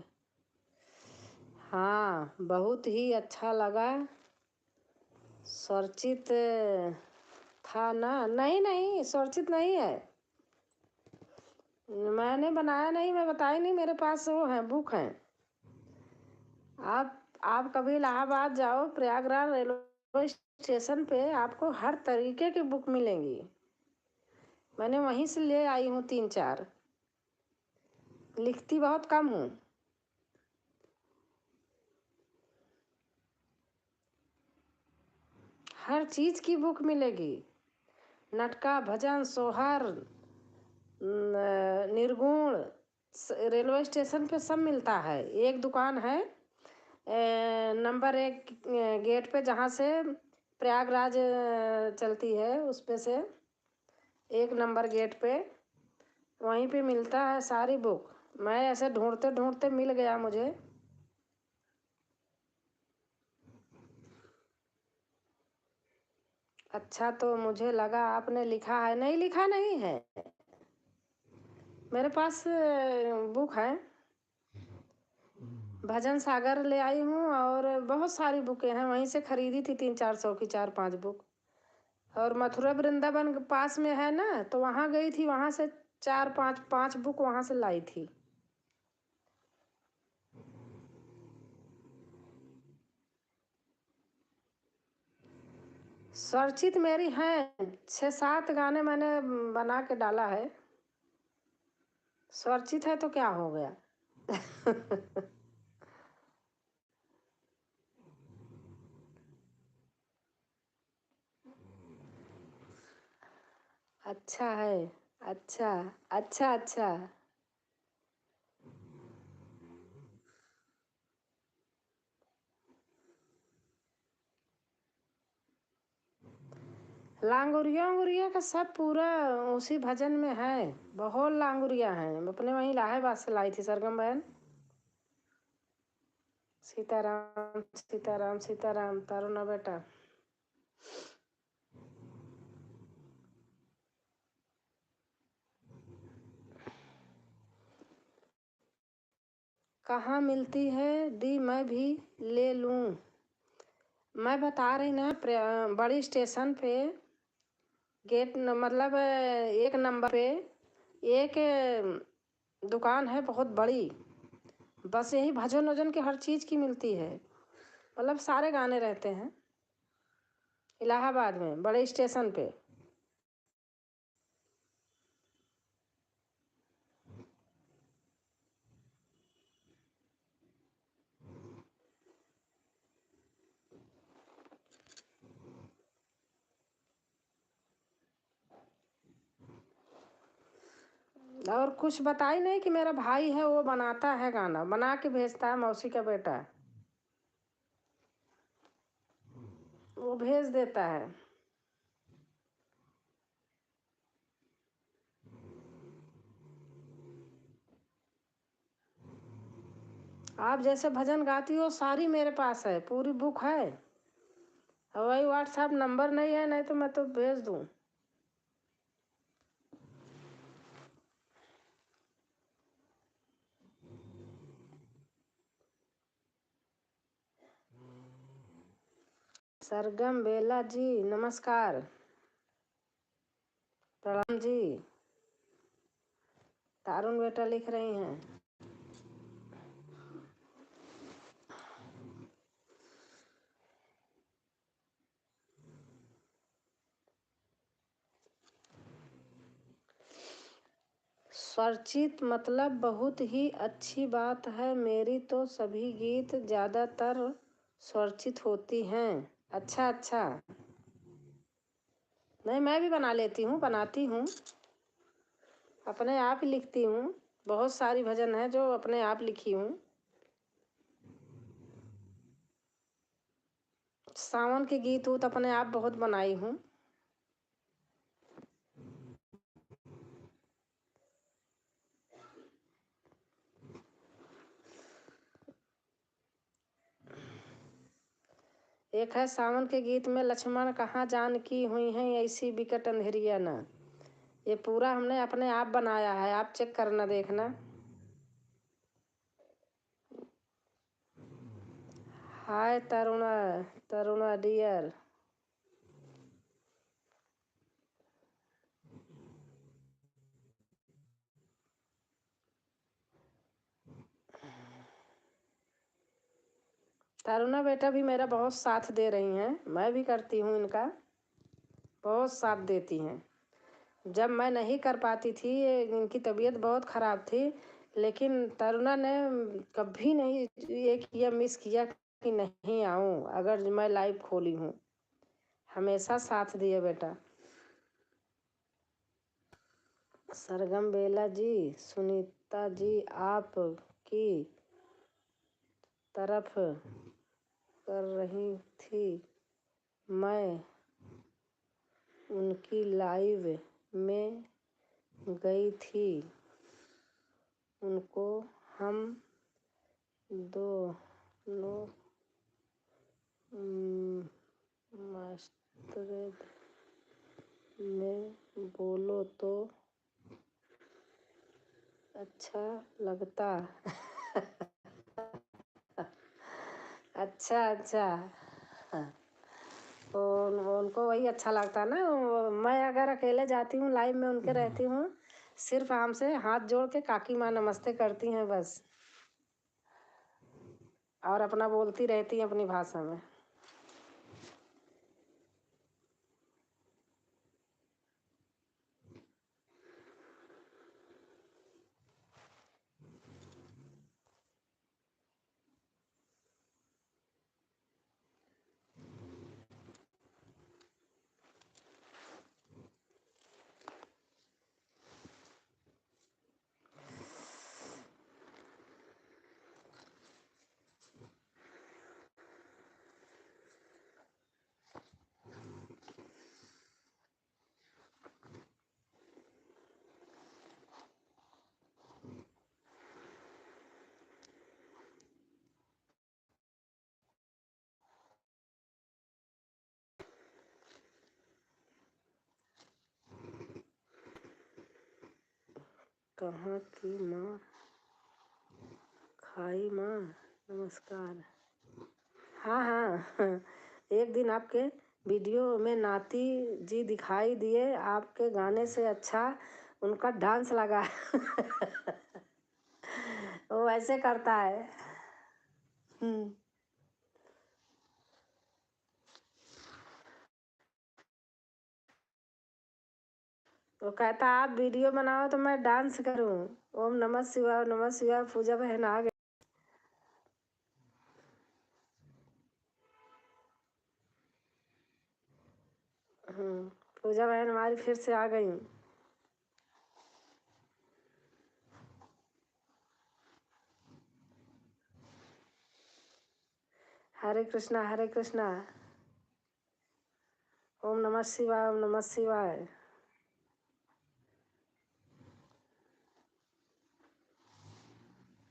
हाँ, बहुत ही अच्छा लगा। स्वरचित था ना? नहीं नहीं, स्वरचित नहीं है, मैंने बनाया नहीं, मैं बताई नहीं, मेरे पास वो है, बुक है। आप कभी इलाहाबाद जाओ, प्रयागराज रेलवे स्टेशन पे आपको हर तरीके की बुक मिलेंगी, मैंने वहीं से ले आई हूँ 3 4। लिखती बहुत कम हूँ। हर चीज़ की बुक मिलेगी, नाटका, भजन, सोहर, निर्गुण, रेलवे स्टेशन पे सब मिलता है। एक दुकान है नंबर 1 गेट पे, जहाँ से प्रयागराज चलती है, उस पे से 1 नंबर गेट पे, वहीं पे मिलता है सारी बुक। मैं ऐसे ढूंढते ढूंढते मिल गया मुझे। अच्छा, तो मुझे लगा आपने लिखा है, नहीं लिखा नहीं है, मेरे पास बुक है, भजन सागर ले आई हूँ और बहुत सारी बुकें हैं, वहीं से खरीदी थी 300-400 की 4-5 बुक। और मथुरा वृंदावन पास में है ना, तो वहाँ गई थी, वहाँ से 4-5 बुक वहाँ से लाई थी। स्वरचित मेरी हैं 6-7 गाने मैंने बना के डाला है। स्वरचित है तो क्या हो गया। अच्छा है। अच्छा अच्छा अच्छा। लांगुरिया उंगुरिया का सब पूरा उसी भजन में है। बहुत लांगुरिया हैं, अपने वहीं इलाहाबाद से लाई थी सरगम बहन। सीताराम सीताराम सीताराम तारुना बेटा। कहाँ मिलती है दी, मैं भी ले लूँ। मैं बता रही ना, बड़ी स्टेशन पे गेट मतलब 1 नंबर पे एक दुकान है बहुत बड़ी, बस यही भजन वजन की हर चीज़ की मिलती है, मतलब सारे गाने रहते हैं इलाहाबाद में बड़े स्टेशन पे। और कुछ बताई नहीं कि मेरा भाई है, वो बनाता है गाना, बना के भेजता है, मौसी का बेटा है, वो भेज देता है। आप जैसे भजन गाती हो सारी मेरे पास है, पूरी बुक है। और वही व्हाट्सएप नंबर नहीं है, नहीं तो मैं तो भेज दूँ। सरगम बेला जी नमस्कार, प्रणाम जी। तारुण बेटा लिख रही हैं। स्वरचित मतलब बहुत ही अच्छी बात है, मेरी तो सभी गीत ज़्यादातर स्वरचित होती हैं। अच्छा अच्छा। नहीं, मैं भी बना लेती हूँ, बनाती हूँ, अपने आप ही लिखती हूँ। बहुत सारी भजन है जो अपने आप लिखी हूँ। सावन के गीत तो अपने आप बहुत बनाई हूँ। एक है सावन के गीत में, लक्ष्मण कहाँ जानकी हुई हैं ऐसी विकट अंधेरिया ना। ये पूरा हमने अपने आप बनाया है, आप चेक करना देखना। हाय तरुणा, तरुणा डियर। तरुणा बेटा भी मेरा बहुत साथ दे रही हैं, मैं भी करती हूँ इनका, बहुत साथ देती हैं। जब मैं नहीं कर पाती थी, इनकी तबीयत बहुत ख़राब थी, लेकिन तरुणा ने कभी नहीं ये किया, मिस किया कि नहीं आऊँ अगर मैं लाइव खोली हूँ, हमेशा साथ दिए बेटा। सरगम बेला जी, सुनीता जी आप की तरफ कर रही थी, मैं उनकी लाइव में गई थी, उनको हम दोनों मास्टरेद में बोलो तो अच्छा लगता। अच्छा अच्छा। हाँ, तो उनको वही अच्छा लगता है ना। मैं अगर अकेले जाती हूँ लाइव में उनके रहती हूँ, सिर्फ हमसे हाथ जोड़ के काकी माँ नमस्ते करती हैं बस, और अपना बोलती रहती हैं अपनी भाषा में। कहाँ की माँ? खाई माँ, नमस्कार। हाँ हाँ। एक दिन आपके वीडियो में नाती जी दिखाई दिए, आपके गाने से अच्छा उनका डांस लगा। वो ऐसे करता है। वो कहता आप वीडियो बनाओ तो मैं डांस करूं। ओम नमः शिवाय। पूजा बहन आ गई। पूजा बहन हमारी फिर से आ गई। हरे कृष्णा हरे कृष्णा। ओम नमः शिवाय ओम नमः शिवाय।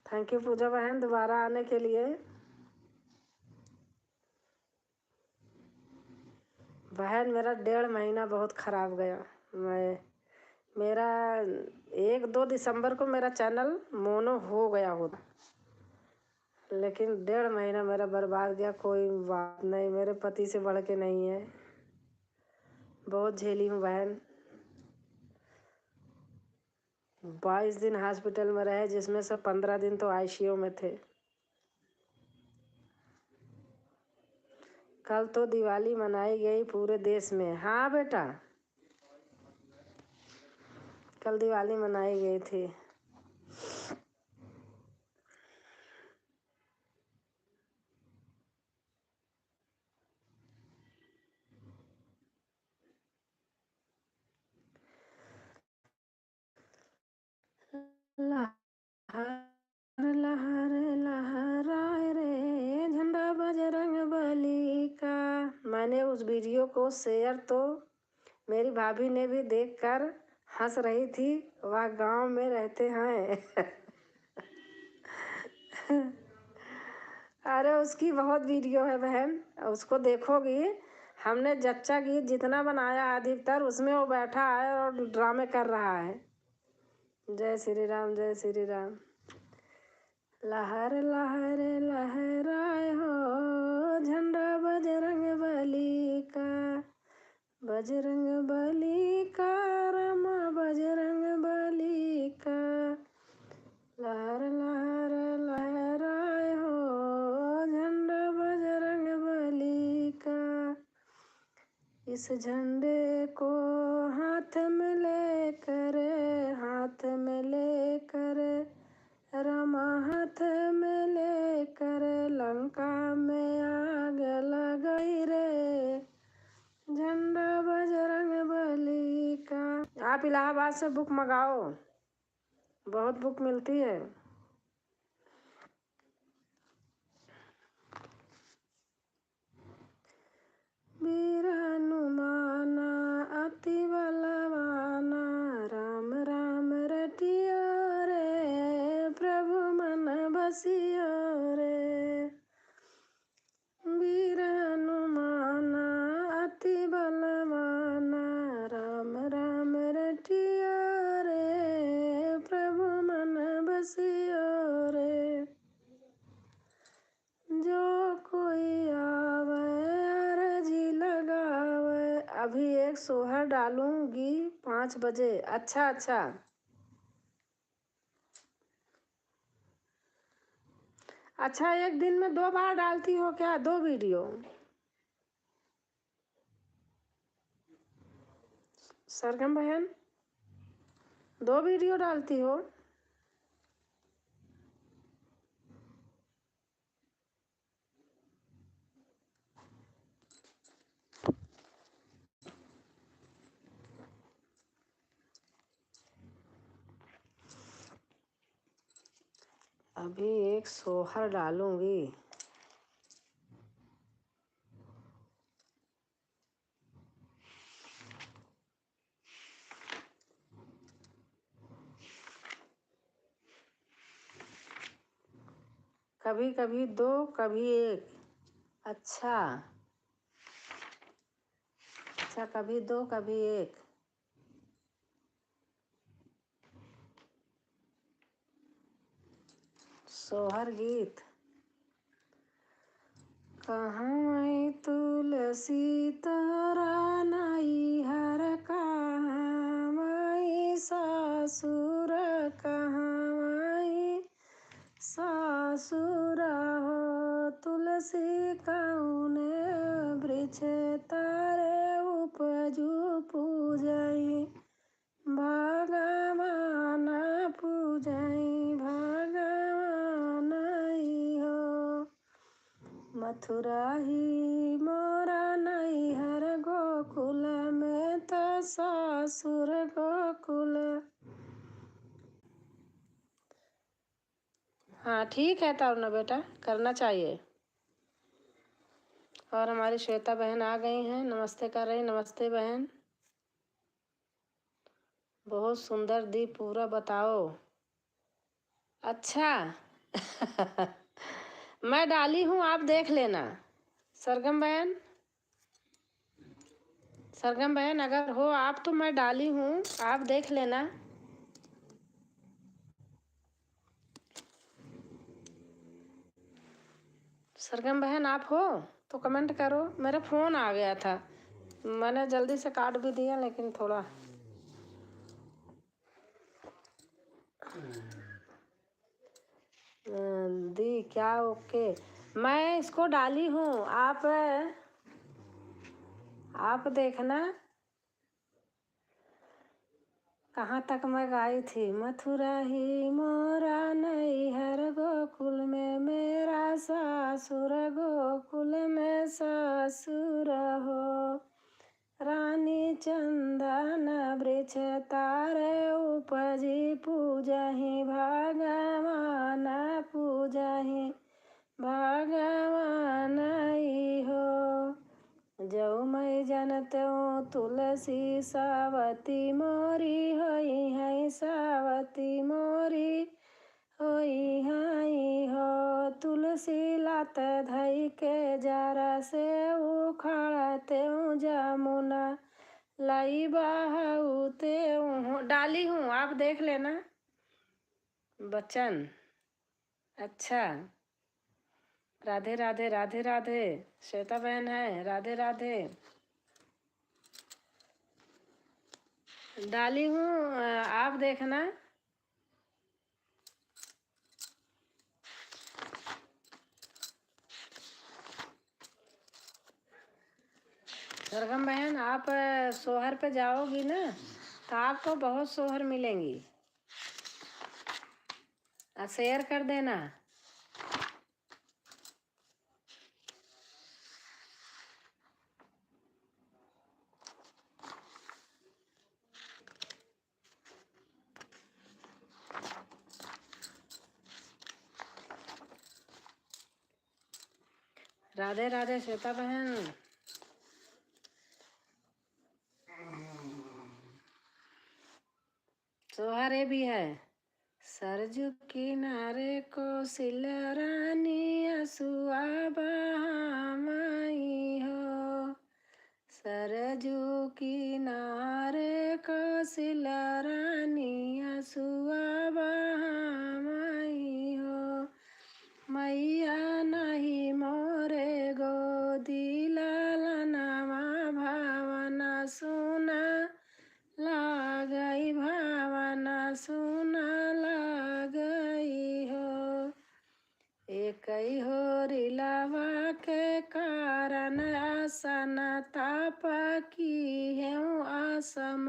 थैंक यू पूजा बहन दोबारा आने के लिए। बहन मेरा 1.5 महीना बहुत ख़राब गया। मेरा 1-2 दिसंबर को मेरा चैनल मोनो हो गया होता, लेकिन 1.5 महीना मेरा बर्बाद गया। कोई बात नहीं, मेरे पति से बढ़ के नहीं है। बहुत झेली हूँ बहन। 22 दिन हॉस्पिटल में रहे, जिसमें से 15 दिन तो आईसीयू में थे। कल तो दिवाली मनाई गई पूरे देश में। हाँ बेटा, कल दिवाली मनाई गई थी। लहर लहर लहराए रे झंडा बजरंग बली का। मैंने उस वीडियो को शेयर तो मेरी भाभी ने भी देखकर हंस रही थी। वह गांव में रहते हैं। अरे उसकी बहुत वीडियो है बहन, उसको देखोगी। हमने जच्चा गीत जितना बनाया अधिकतर उसमें वो बैठा है और ड्रामे कर रहा है। जय श्री राम जय श्री राम। लहर लहर लहराए हो झंडा बजरंग बली का। बजरंग बली का रमा बजरंग बली का। लहर लहर लहराए हो झंडा बजरंग बली का। इस झंडे को हाथ में लेकर रामा हाथ में लेकर लंका में आग लगाई रे झंडा बजरंग बली का। आप इलाहाबाद से बुक मंगाओ, बहुत बुक मिलती है। वीर हनुमाना अति बलवाना राम राम रटिया रे प्रभु मन बसिया रे। वीर हनुमाना अति बलवाना राम राम रटिया रे प्रभु मन सोहर डालूंगी 5 बजे। अच्छा अच्छा अच्छा, एक दिन में 2 बार डालती हो क्या? 2 वीडियो? सरगम बहन 2 वीडियो डालती हो? अभी एक सोहर डालूंगी। कभी कभी 2 कभी 1। अच्छा अच्छा, कभी 2 कभी 1। सोहर गीत। कहाँ तुलसी तोरा नाई हर, कहाँ माई सासुर, कहाँ माई सासुर हो। तुलसी कौने वृक्ष तारे उपजू पूजई, भगवान पूजई भगवान हो। मथुरा ही मोरा नैहर, गोकुल में तो सासुर गोकुल। हाँ ठीक है तब ना बेटा, करना चाहिए। और हमारी श्वेता बहन आ गई हैं, नमस्ते कर रही। नमस्ते बहन, बहुत सुंदर दी, पूरा बताओ। अच्छा मैं डाली हूँ, आप देख लेना। सरगम बहन, सरगम बहन अगर हो आप तो मैं डाली हूँ, आप देख लेना। सरगम बहन आप हो तो कमेंट करो। मेरा फ़ोन आ गया था, मैंने जल्दी से काट भी दिया, लेकिन थोड़ा दी क्या। ओके, मैं इसको डाली हूँ, आप देखना। कहाँ तक मैं गाई थी? मथुरा ही मोरा नैहर, गोकुल में मेरा सासुर, गोकुल में ससुर हो। रानी चंदन वृक्ष तारे उपजी, पूजहि भगवान पूजहि भगवान हो। जऊ मैं जनतऊँ तुलसी सावती मोरी, होई है सावती मोरी होई है हो। तुलसी लात धई के जरा से, उखड़ते जमुना लाई बहाउते। डाली हूँ, आप देख लेना बच्चन। अच्छा, राधे राधे राधे राधे। श्वेता बहन है, राधे राधे। डाली हूँ, आप देखना। सरगम बहन आप सोहर पे जाओगी ना, तो आपको बहुत सोहर मिलेंगी। शेयर कर देना। राधे राधे श्वेता बहन। सोहरे भी है। सरजू किनारे कौशल रानी, असुआ बहामई हो। सरजू किनारे कौशल रानी, असुआ बहामई हो। मैया नहीं मोरे गोदी, लालनामा भावना सुना न ताप की है आसम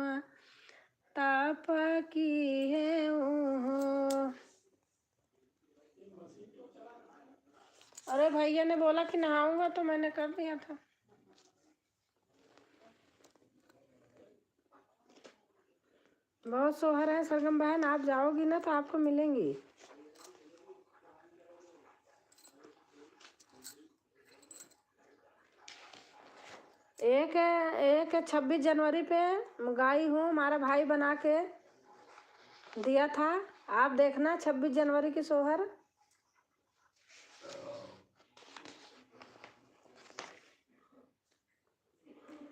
ताप की है हो। अरे भैया ने बोला कि नहाऊंगा तो मैंने कर दिया था। बहुत सोहर है सरगम बहन, आप जाओगी ना तो आपको मिलेंगी। एक 26 जनवरी पे गाई हूँ, हमारा भाई बना के दिया था। आप देखना 26 जनवरी की सोहर।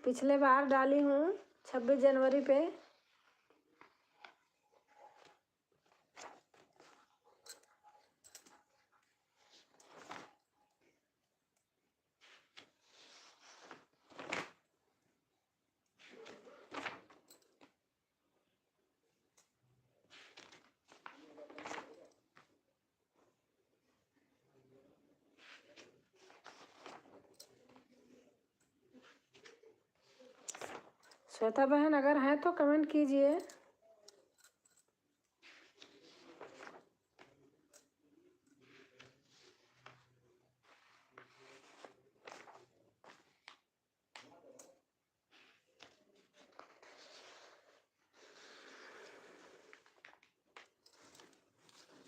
पिछले बार डाली हूँ 26 जनवरी पे। श्वेता बहन अगर हैं तो कमेंट कीजिए।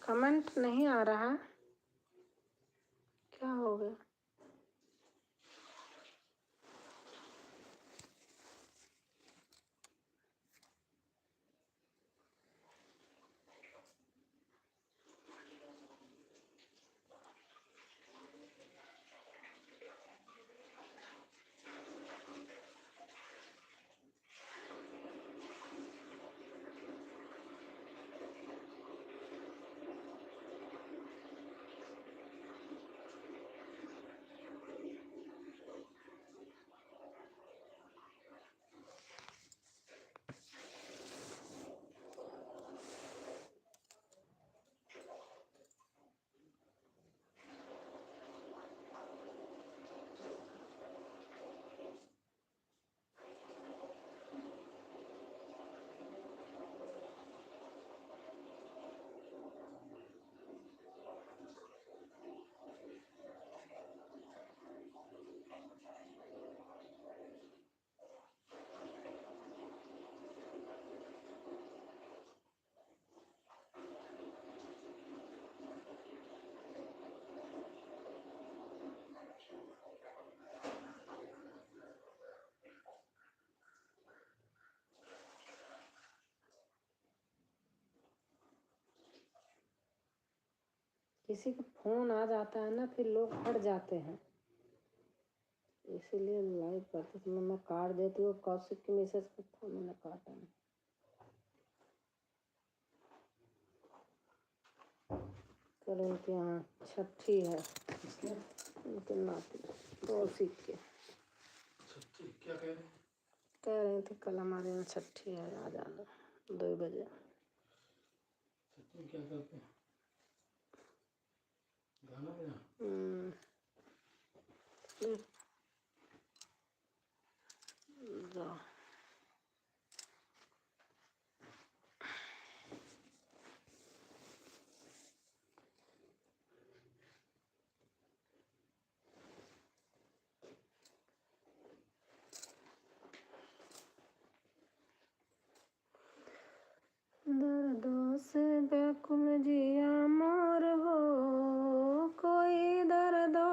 कमेंट नहीं आ रहा, क्या हो गया? किसी का फोन आ जाता है ना, फिर लोग हट जाते हैं, इसीलिए लाइव करते समय मैं काट देती हूँ। कौशिक की मैसेज पर था, मैंने काटा नहीं। कल उनके यहाँ छठी है, उनके नाती कौशिक के। क्या कह रहे? कह रहे थे कल हमारे यहाँ छठी है, आ जाना 2 बजे। क्या करते हैं? गाना बजा? जाओ। दर्दों से व्याकुल जिया मोर हो, कोई दर्दों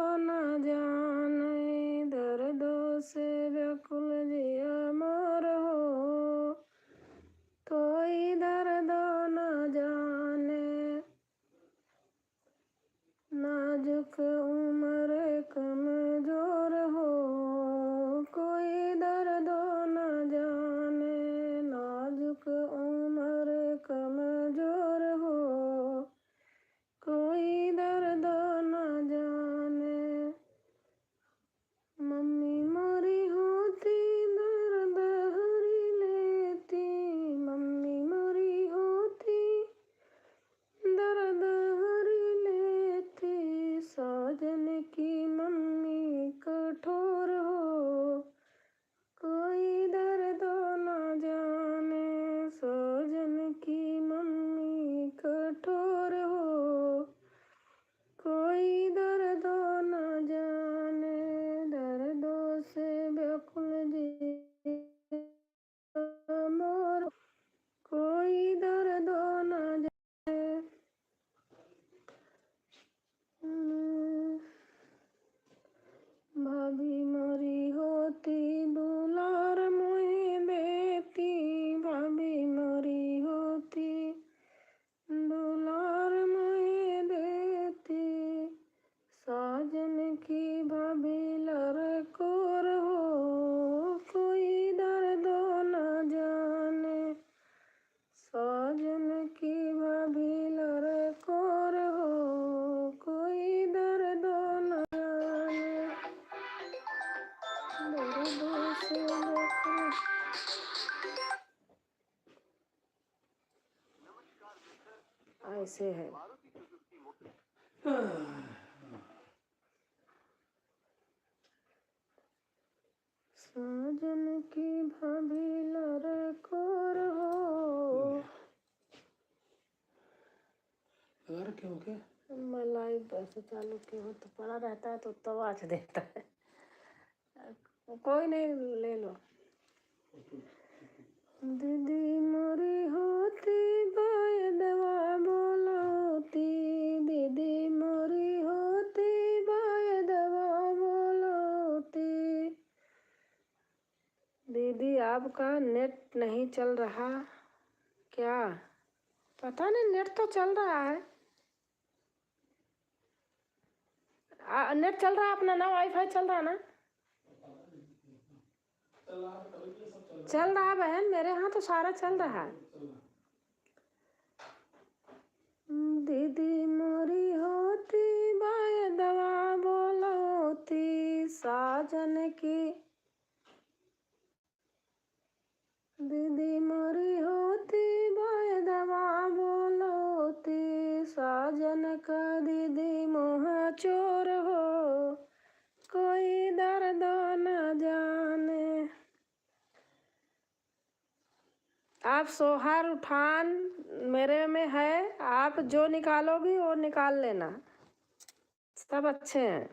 उर्दू से लेकर ऐसे है। साजन की भाभी लड़कोर हो। लगा रखे हो क्या? मैं लाइव ऐसे चालू की हूँ तो पड़ा रहता है तो आवाज देता है। कोई नहीं, ले लो। दीदी मोरी होती बायदवा बोलती, दीदी मोरी होती बायदवा बोलती। दीदी आपका नेट नहीं चल रहा क्या? पता नहीं, नेट तो चल रहा है। नेट चल रहा है अपना ना? वाईफाई चल रहा है ना? चल रहा है बहन, मेरे यहाँ तो सारा चल रहा है। दीदी मोरी होती बायदवा बोलती, साजन की दीदी मोरी होती बायदवा बोलती, साजन का दीदी मुँह चोर हो, कोई दर्द न जाने। आप सोहर उठान मेरे में है, आप जो निकालोगी वो निकाल लेना, सब अच्छे हैं।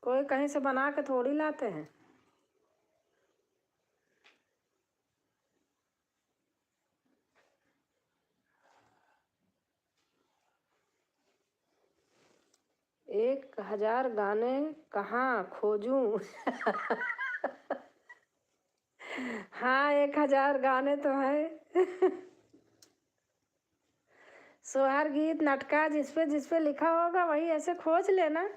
कोई कहीं से बना के थोड़ी लाते हैं। एक 1000 गाने कहाँ खोजूं? हाँ, 1000 गाने तो है। सोहर गीत नाटका जिसपे लिखा होगा वही ऐसे खोज लेना।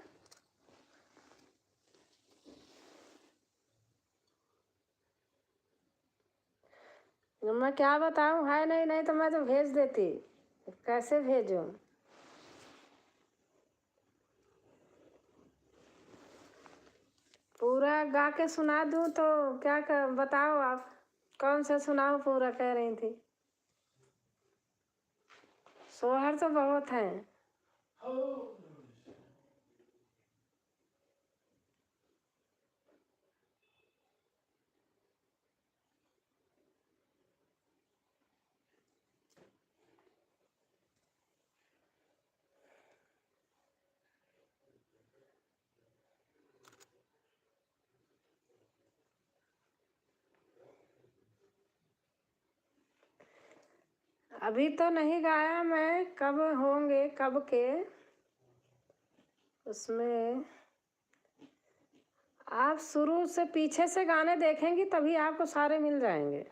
मैं क्या बताऊं, है नहीं तो मैं तो भेज देती। कैसे भेजूं? पूरा गा के सुना दूं तो क्या बताओ आप, कौन सा सुनाऊं? पूरा कह रही थी। सोहर तो बहुत हैं। अभी तो नहीं गाया मैं, कब होंगे कब के। उसमें आप शुरू से पीछे से गाने देखेंगी तभी आपको सारे मिल जाएंगे।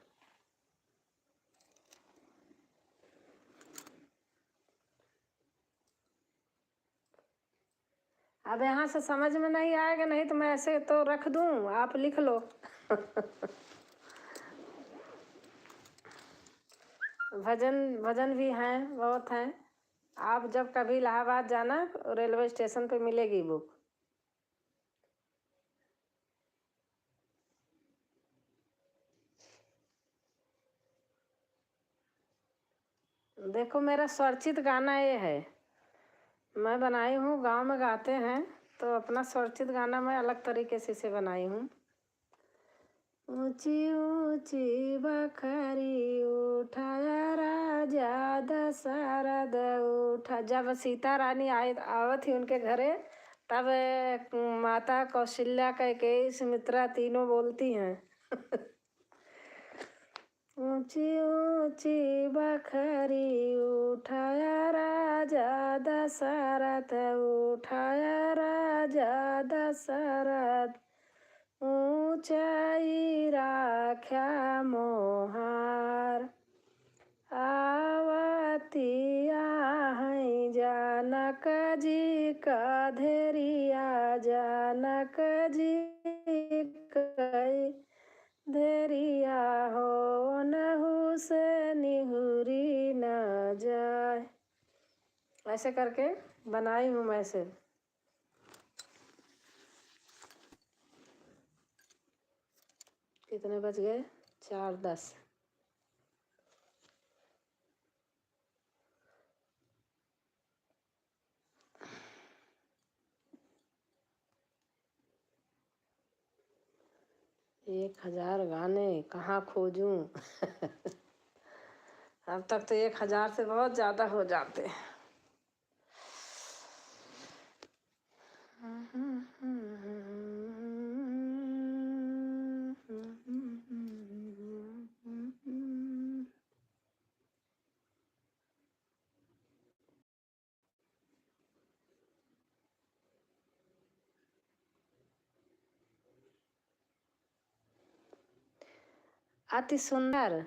अब यहाँ से समझ में नहीं आएगा, नहीं तो मैं ऐसे तो रख दूँ, आप लिख लो। भजन भी हैं, बहुत हैं। आप जब कभी इलाहाबाद जाना, रेलवे स्टेशन पे मिलेगी बुक। देखो, मेरा स्वरचित गाना ये है, मैं बनाई हूँ, गांव में गाते हैं तो अपना स्वरचित गाना मैं अलग तरीके से इसे बनाई हूँ। ऊंची ऊंची बखरी उठाया राजा दशरथ उठा। जब सीता रानी आवत थी उनके घरे, तब माता कौशल्या कैकेयी सुमित्रा तीनों बोलती हैं। ऊंची ऊंची बखरी उठाया राजा दशरथ उठाया राजा दशरथ, ऊंचाई राख्या मोहार, आवती आहै जानक जी का धेरिया, जानक जी कई धेरिया हो, नहु से निहुरी न जाए। ऐसे करके बनाई हूँ मैं से। कितने बज गए? 4:10। एक 1000 गाने कहाँ खोजूं? अब तक तो 1000 से बहुत ज़्यादा हो जाते। अति सुंदर।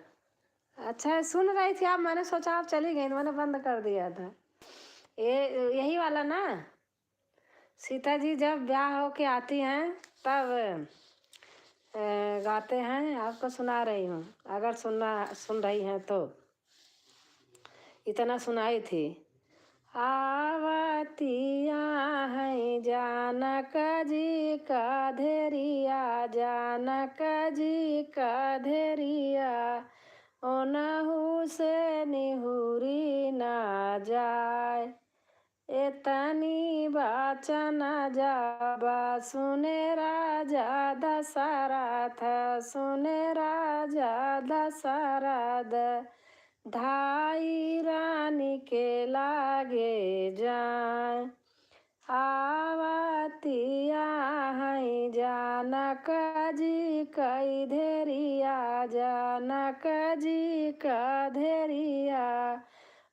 अच्छा, सुन रही थी आप, मैंने सोचा आप चली गई, मैंने बंद कर दिया था। ये यही वाला ना? सीता जी जब ब्याह होके आती हैं तब गाते हैं, आपको सुना रही हूँ, अगर सुन रही हैं तो। इतना सुनाई थी। आवतिया है जानक जी का धेरिया, जानक जी का धेरिया, ओनहु से निहुरी ना जाए। एतनी वाचन जाबा सुने राजा दशरथ, सुने राजा दशरथ, धाई रानी के लागे जाए। आवतिया है जानक जी कई धेरिया, जानक जी का धेरिया,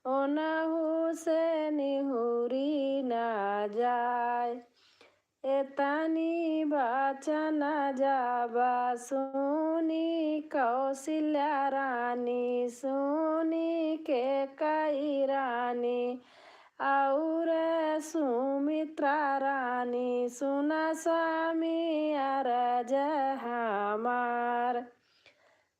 ओनहु से निहुरी ना जाए। एतनी वाचन जाबा सुनी कौशल्या रानी, सुनी के कई रानी, और सुमित्रा रानी, सुना स्वामी अरज हमार।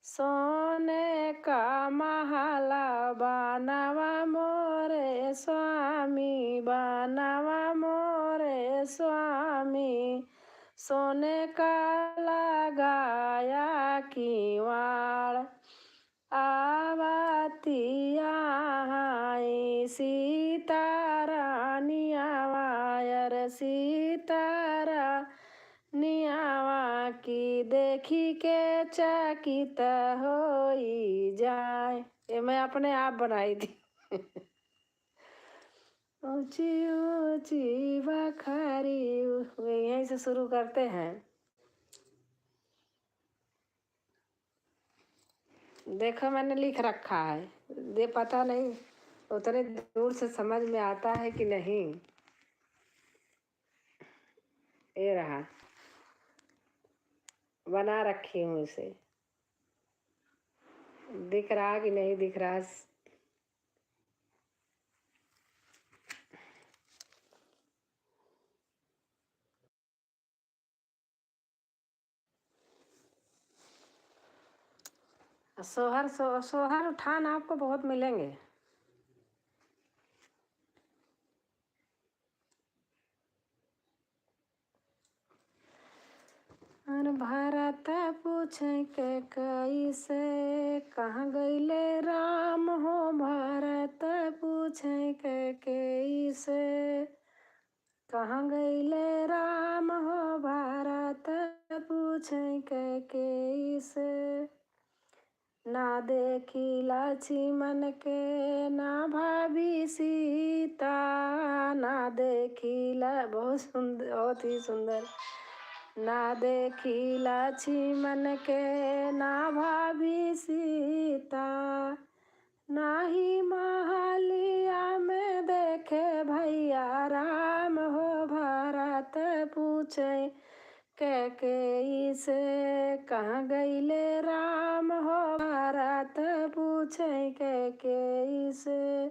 सोने का महला बनवा मोरे स्वामी, बनवा मोरे स्वामी, सोने का लगाया किवाड़। आवतिया है सीता रानी आवायर, सीता नियावा की देखी के चकित होई जाए। ये मैं अपने आप बनाई थी। ऊंची ऊंची बखारी, यहीं से शुरू करते हैं। देखो मैंने लिख रखा है, ये पता नहीं उतने दूर से समझ में आता है कि नहीं। ये रहा, बना रखी हूँ इसे। दिख रहा कि नहीं दिख रहा? सोहर उठान आपको बहुत मिलेंगे। और भरत पूछे के कैसे, कहाँ गईले राम हो, भरत पूछे के कैसे, कहाँ गईले राम हो, भरत पूछे के कैसे। ना देखी लक्ष्मण के ना भाभी सीता, ना देखी बहुत सुंदर, बहुत ही सुंदर। ना देखी लक्ष्मण के ना भाभी सीता, ना ही महलिया में देखे भैया राम हो, भरत पूछे के से, कहाँ गईले राम हो, भरत पूछे के से।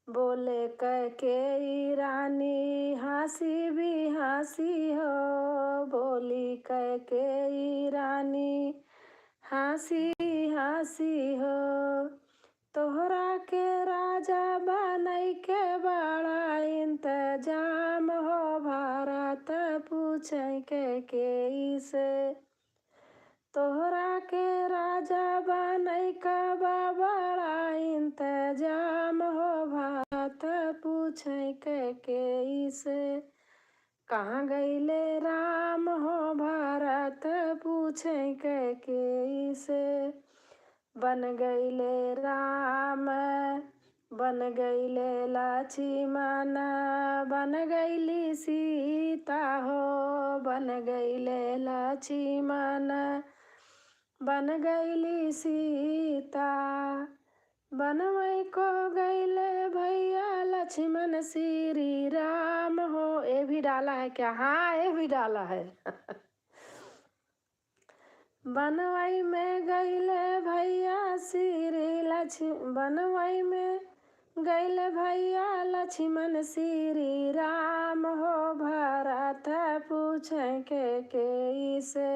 बोले कैकेयी रानी हंसी भी हंसी हो, बोली कैकेयी रानी हंसी हंसी हो। तोहरा के राजा बनई के बड़ा इंतजाम हो, भरत पूछे के से। तोहरा के राजा बनई का बड़ा इंतजाम हो भात पूछे के इसे कहाँ गईले राम हो भारत पूछे के इसे बन गईले राम बन गईले लक्ष्मण बन गईली सीता हो बन गईले लक्ष्मण बन गईली सीता बनवई को गईले भैया लक्ष्मण श्री राम हो। ये भी डाला है क्या? हाँ ये भी डाला है। बनवई में गईले भैया श्री लक्ष्मण बनवई में गईले भैया लक्ष्मण श्री राम हो भरत पूछे के इसे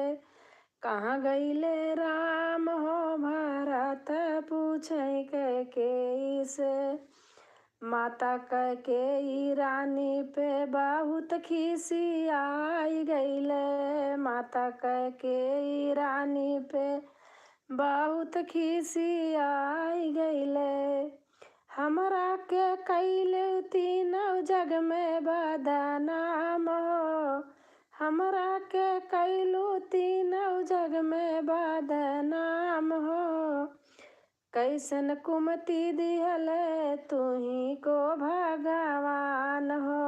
कहाँ गईले राम हो भरत पूछे के इसे माता के रानी पे बहुत खिसी आई गईले माता के रानी पे बहुत खिसी आई गईले हमरा के कैले तीनों जग में बदनाम हो हमरा के कैलू तीनों जग में बदनाम हो कैसन कुमति दिहले तुही को भगवान हो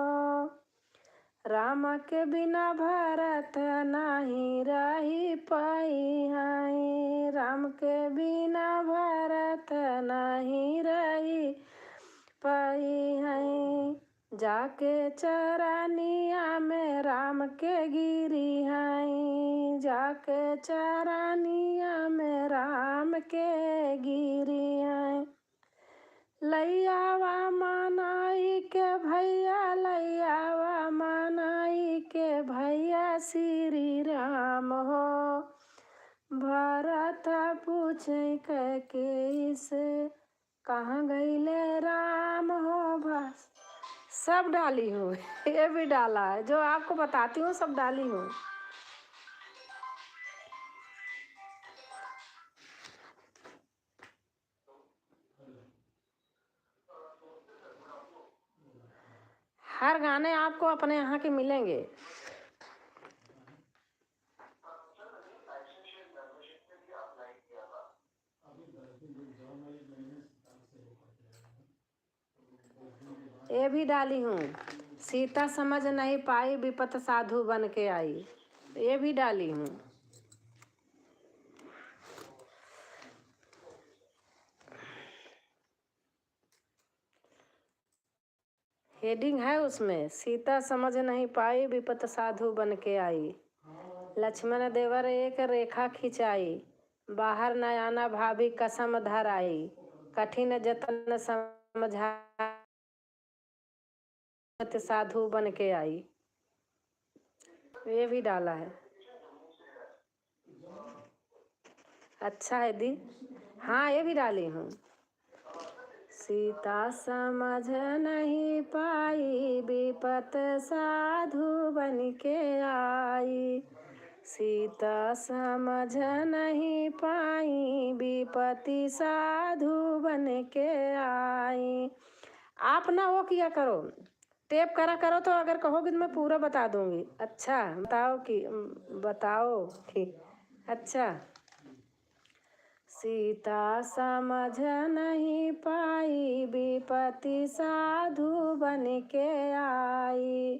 राम के बिना भरत नहीं रही पाई है राम के बिना भरत नहीं रही पाई है जाके चरानिया में राम के गिरी है जाके चरानिया में राम के गिरी है लैयावा मनाई के भैया लैयावा मनाई के भैया श्री राम हो भरत पूछे के इसे कहाँ गईले राम हो बस सब डाली हूँ। ये भी डाला है जो आपको बताती हूँ सब डाली हूँ। हर गाने आपको अपने यहाँ के मिलेंगे। ये भी डाली हूँ सीता समझ नहीं पाई विपत साधु बन के आई ये भी डाली हूँ। हेडिंग है उसमें सीता समझ नहीं पाई विपत साधु बन के आई लक्ष्मण देवर एक रेखा खिंचाई बाहर न आना भाभी कसम धराई कठिन जतन समझा साधु बन के आई ये भी डाला है। अच्छा है दी हाँ ये भी डाली हूँ। सीता समझ नहीं पाई विपत साधु बन के आई सीता समझ नहीं पाई विपति साधु बन के आई। आप ना वो किया करो टेप करा करो तो अगर कहोगे तो मैं पूरा बता दूंगी। अच्छा बताओ कि अच्छा सीता समझ नहीं पाई विपति साधु बन के आई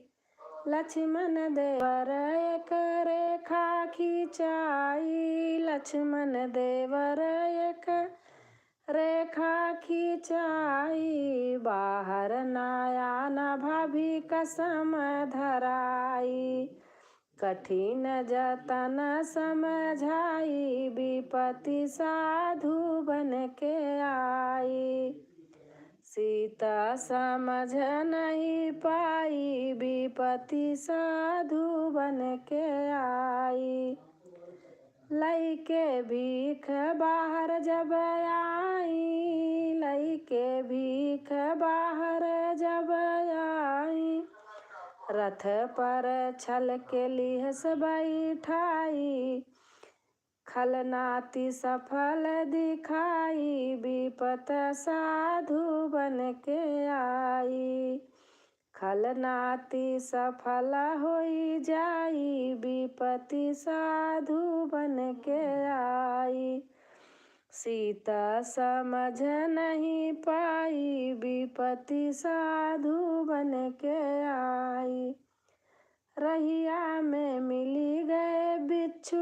लक्ष्मण देवर एक रेखा खिंचाई लक्ष्मण देवर एक रेखा खिंचाई बाहर नया न भाभी कसम धराई कठिन जतन समझाई विपति साधु बन के आई सीता समझ नहीं पाई विपति साधु बन के आई लइके भीख बाहर जब आई लइके भीख बाहर जब आई रथ पर छल के लिहस बैठाई खलनाती सफल दिखाई, विपत साधु बन के आई। खलनाती सफल होई जाई, विपति साधु बन के आई। सीता समझ नहीं पाई, विपति साधु बन के आई। रहिया में मिली गए बिच्छू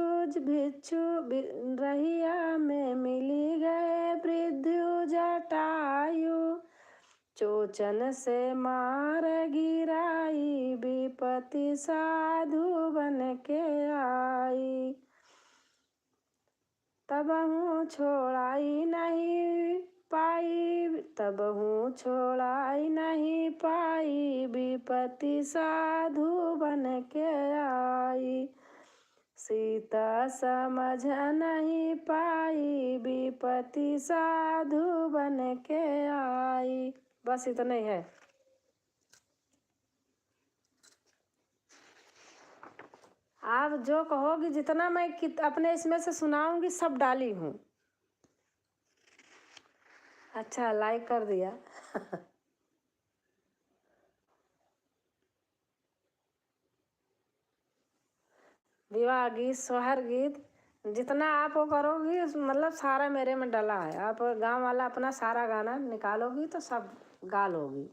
रहिया में मिली गए वृद्धु जटायु, चोचन से मार गिराई, विपति साधु बन के आई। तबहु छोड़ाई नहीं पाई, तबहु छोड़ाई नहीं पाई, विपति साधु बन के आई। सीता समझ नहीं पाई, विपति साधु बन के आई। बस इतना ही है। आप जो कहोगी, जितना मैं अपने इसमें से सुनाऊंगी सब डाली हूँ। अच्छा, लाइक कर दिया। विवाह गीत, सोहर गीत, जितना आप वो करोगी मतलब सारा मेरे में डला है। आप गाँव वाला अपना सारा गाना निकालोगी तो सब गा लोगी।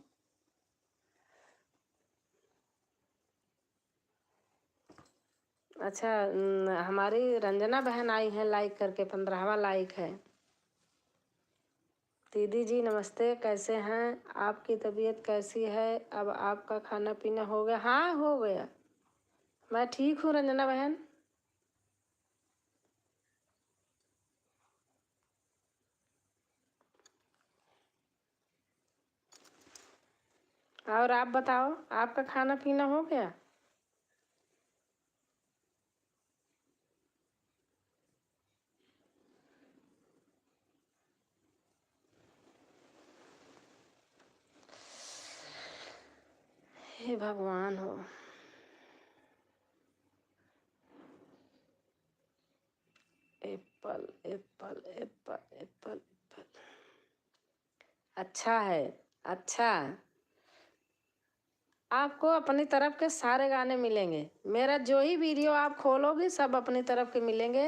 अच्छा, हमारी रंजना बहन आई है लाइक करके, 15वां लाइक है। दीदी जी नमस्ते, कैसे हैं? आपकी तबीयत कैसी है? अब आपका खाना पीना हो गया? हाँ, हो गया। मैं ठीक हूँ रंजना बहन। और आप बताओ, आपका खाना पीना हो गया? हे भगवान हो। Apple Apple Apple Apple Apple. अच्छा है, अच्छा। आपको अपनी तरफ के सारे गाने मिलेंगे। मेरा जो ही वीडियो आप खोलोगी सब अपनी तरफ के मिलेंगे,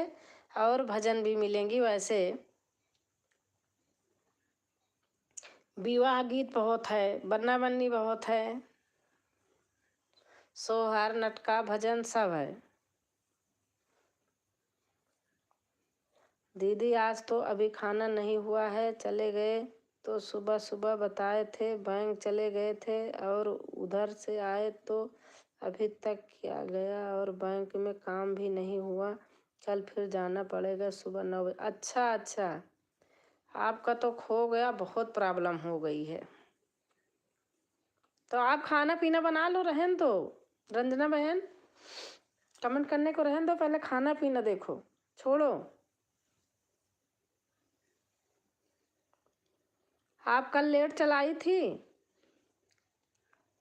और भजन भी मिलेंगी। वैसे विवाह गीत बहुत है, बन्ना बन्नी बहुत है, सोहर, नटका, भजन सब है। दीदी आज तो अभी खाना नहीं हुआ है, चले गए तो सुबह सुबह बताए थे बैंक चले गए थे, और उधर से आए तो अभी तक क्या गया, और बैंक में काम भी नहीं हुआ, कल फिर जाना पड़ेगा सुबह 9 बजे। अच्छा अच्छा, आपका तो खो गया, बहुत प्रॉब्लम हो गई है। तो आप खाना पीना बना लो, रहन दो रंजना बहन, कमेंट करने को रहन दो, पहले खाना पीना देखो, छोड़ो। आप कल लेट चलाई थी,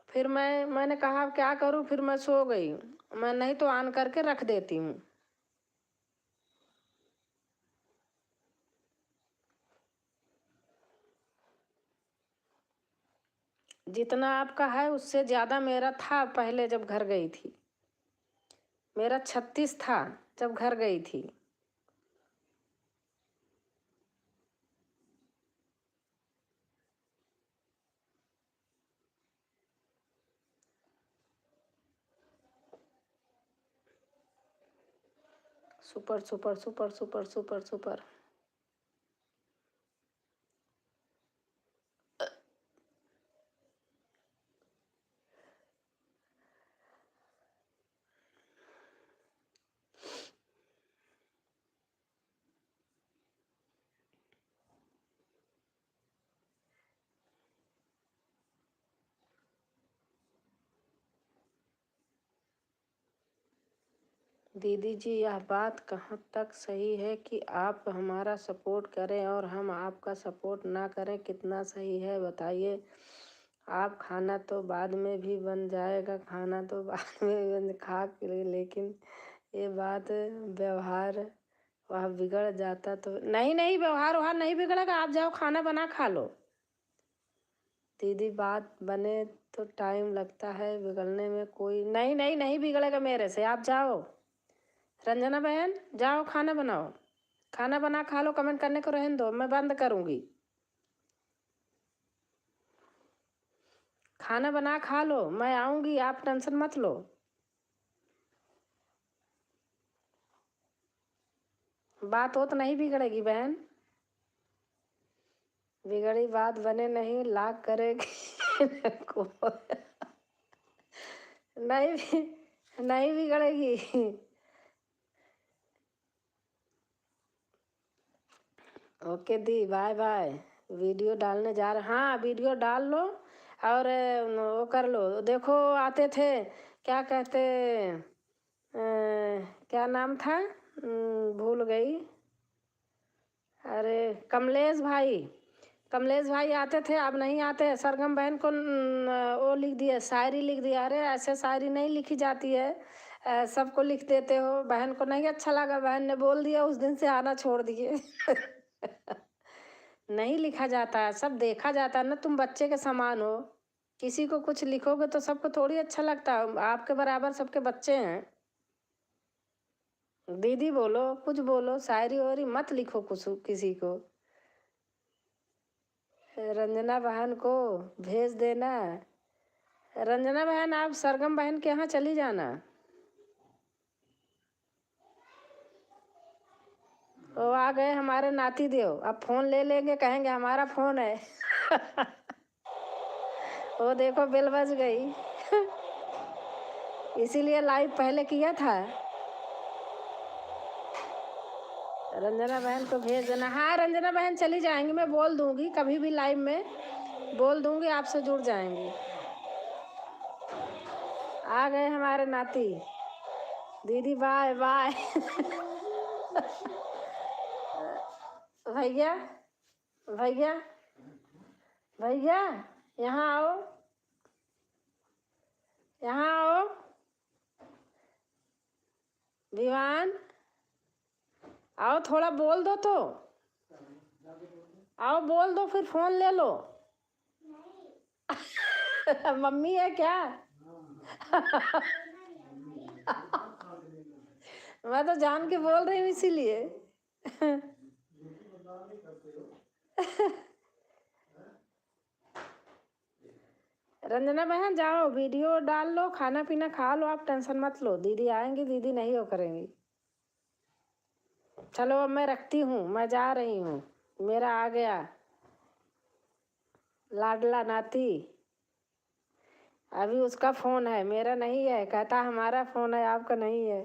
फिर मैंने कहा क्या करूं, फिर मैं सो गई। मैं नहीं तो ऑन करके रख देती हूँ। जितना आपका है उससे ज़्यादा मेरा था पहले जब घर गई थी। मेरा 36 था जब घर गई थी। Super super super super super super. दीदी जी, यह बात कहाँ तक सही है कि आप हमारा सपोर्ट करें और हम आपका सपोर्ट ना करें? कितना सही है बताइए। आप खाना तो बाद में भी बन जाएगा, खाना तो बाद में खा के, लेकिन ये बात व्यवहार वह बिगड़ जाता तो नहीं नहीं, व्यवहार वहार नहीं बिगड़ेगा, आप जाओ खाना बना खा लो। दीदी बात बने तो टाइम लगता है, बिगड़ने में कोई नहीं नहीं नहीं बिगड़ेगा मेरे से, आप जाओ। रंजना बहन जाओ खाना बनाओ, खाना बना खा लो, कमेंट करने को रहने दो, मैं बंद करूँगी। खाना बना खा लो, मैं आऊँगी, आप टेंशन मत लो। बात हो तो नहीं बिगड़ेगी बहन, बिगड़ी बात बने नहीं, लाख करेगी को नहीं नहीं बिगड़ेगी। ओके दी, बाय बाय। वीडियो डालने जा रहे, हाँ वीडियो डाल लो और वो कर लो। देखो आते थे, क्या कहते क्या नाम था, भूल गई। अरे कमलेश भाई आते थे, अब नहीं आते। सरगम बहन को वो लिख दिया, शायरी लिख दिया। अरे ऐसे शायरी नहीं लिखी जाती है, सबको लिख देते हो। बहन को नहीं अच्छा लगा, बहन ने बोल दिया, उस दिन से आना छोड़ दिए। नहीं लिखा जाता है, सब देखा जाता है ना, तुम बच्चे के समान हो, किसी को कुछ लिखोगे तो सबको थोड़ी अच्छा लगता है। आपके बराबर सबके बच्चे हैं। दीदी बोलो, कुछ बोलो, शायरी वायरी मत लिखो कुछ किसी को। रंजना बहन को भेज देना। रंजना बहन आप सरगम बहन के यहाँ चली जाना। वो आ गए हमारे नाती देव, अब फोन ले लेंगे, कहेंगे हमारा फोन है। वो देखो बेल बज गई। इसीलिए लाइव पहले किया था। रंजना बहन को भेज देना। हाँ रंजना बहन चली जाएंगी, मैं बोल दूंगी, कभी भी लाइव में बोल दूंगी, आपसे जुड़ जाएंगी। आ गए हमारे नाती। दीदी बाय बाय। भैया भैया भैया यहाँ आओ, यहाँ आओ। विवान आओ, थोड़ा बोल दो तो, आओ बोल दो, फिर फोन ले लो। मम्मी है क्या? मैं तो जान के बोल रही हूँ इसीलिए। रंजना बहन जाओ, वीडियो डाल लो, खाना पीना खा लो, आप टेंशन मत लो, दीदी आएंगी, दीदी नहीं हो करेंगी। चलो अब मैं रखती हूँ, मैं जा रही हूँ, मेरा आ गया लाडला नाती। अभी उसका फोन है, मेरा नहीं है, कहता हमारा फोन है, आपका नहीं है।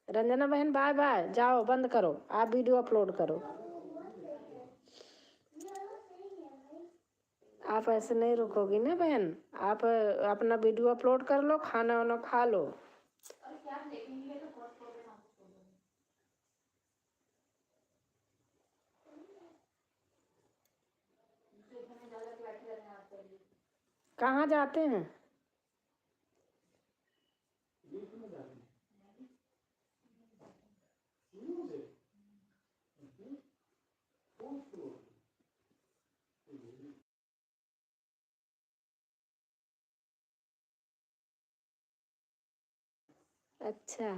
रंजना बहन बाय बाय, जाओ बंद करो, आप वीडियो अपलोड करो। आप ऐसे नहीं रुकोगी ना बहन, आप अपना वीडियो अपलोड कर लो, खाना वाना खा लो। कहाँ जाते हैं? अच्छा।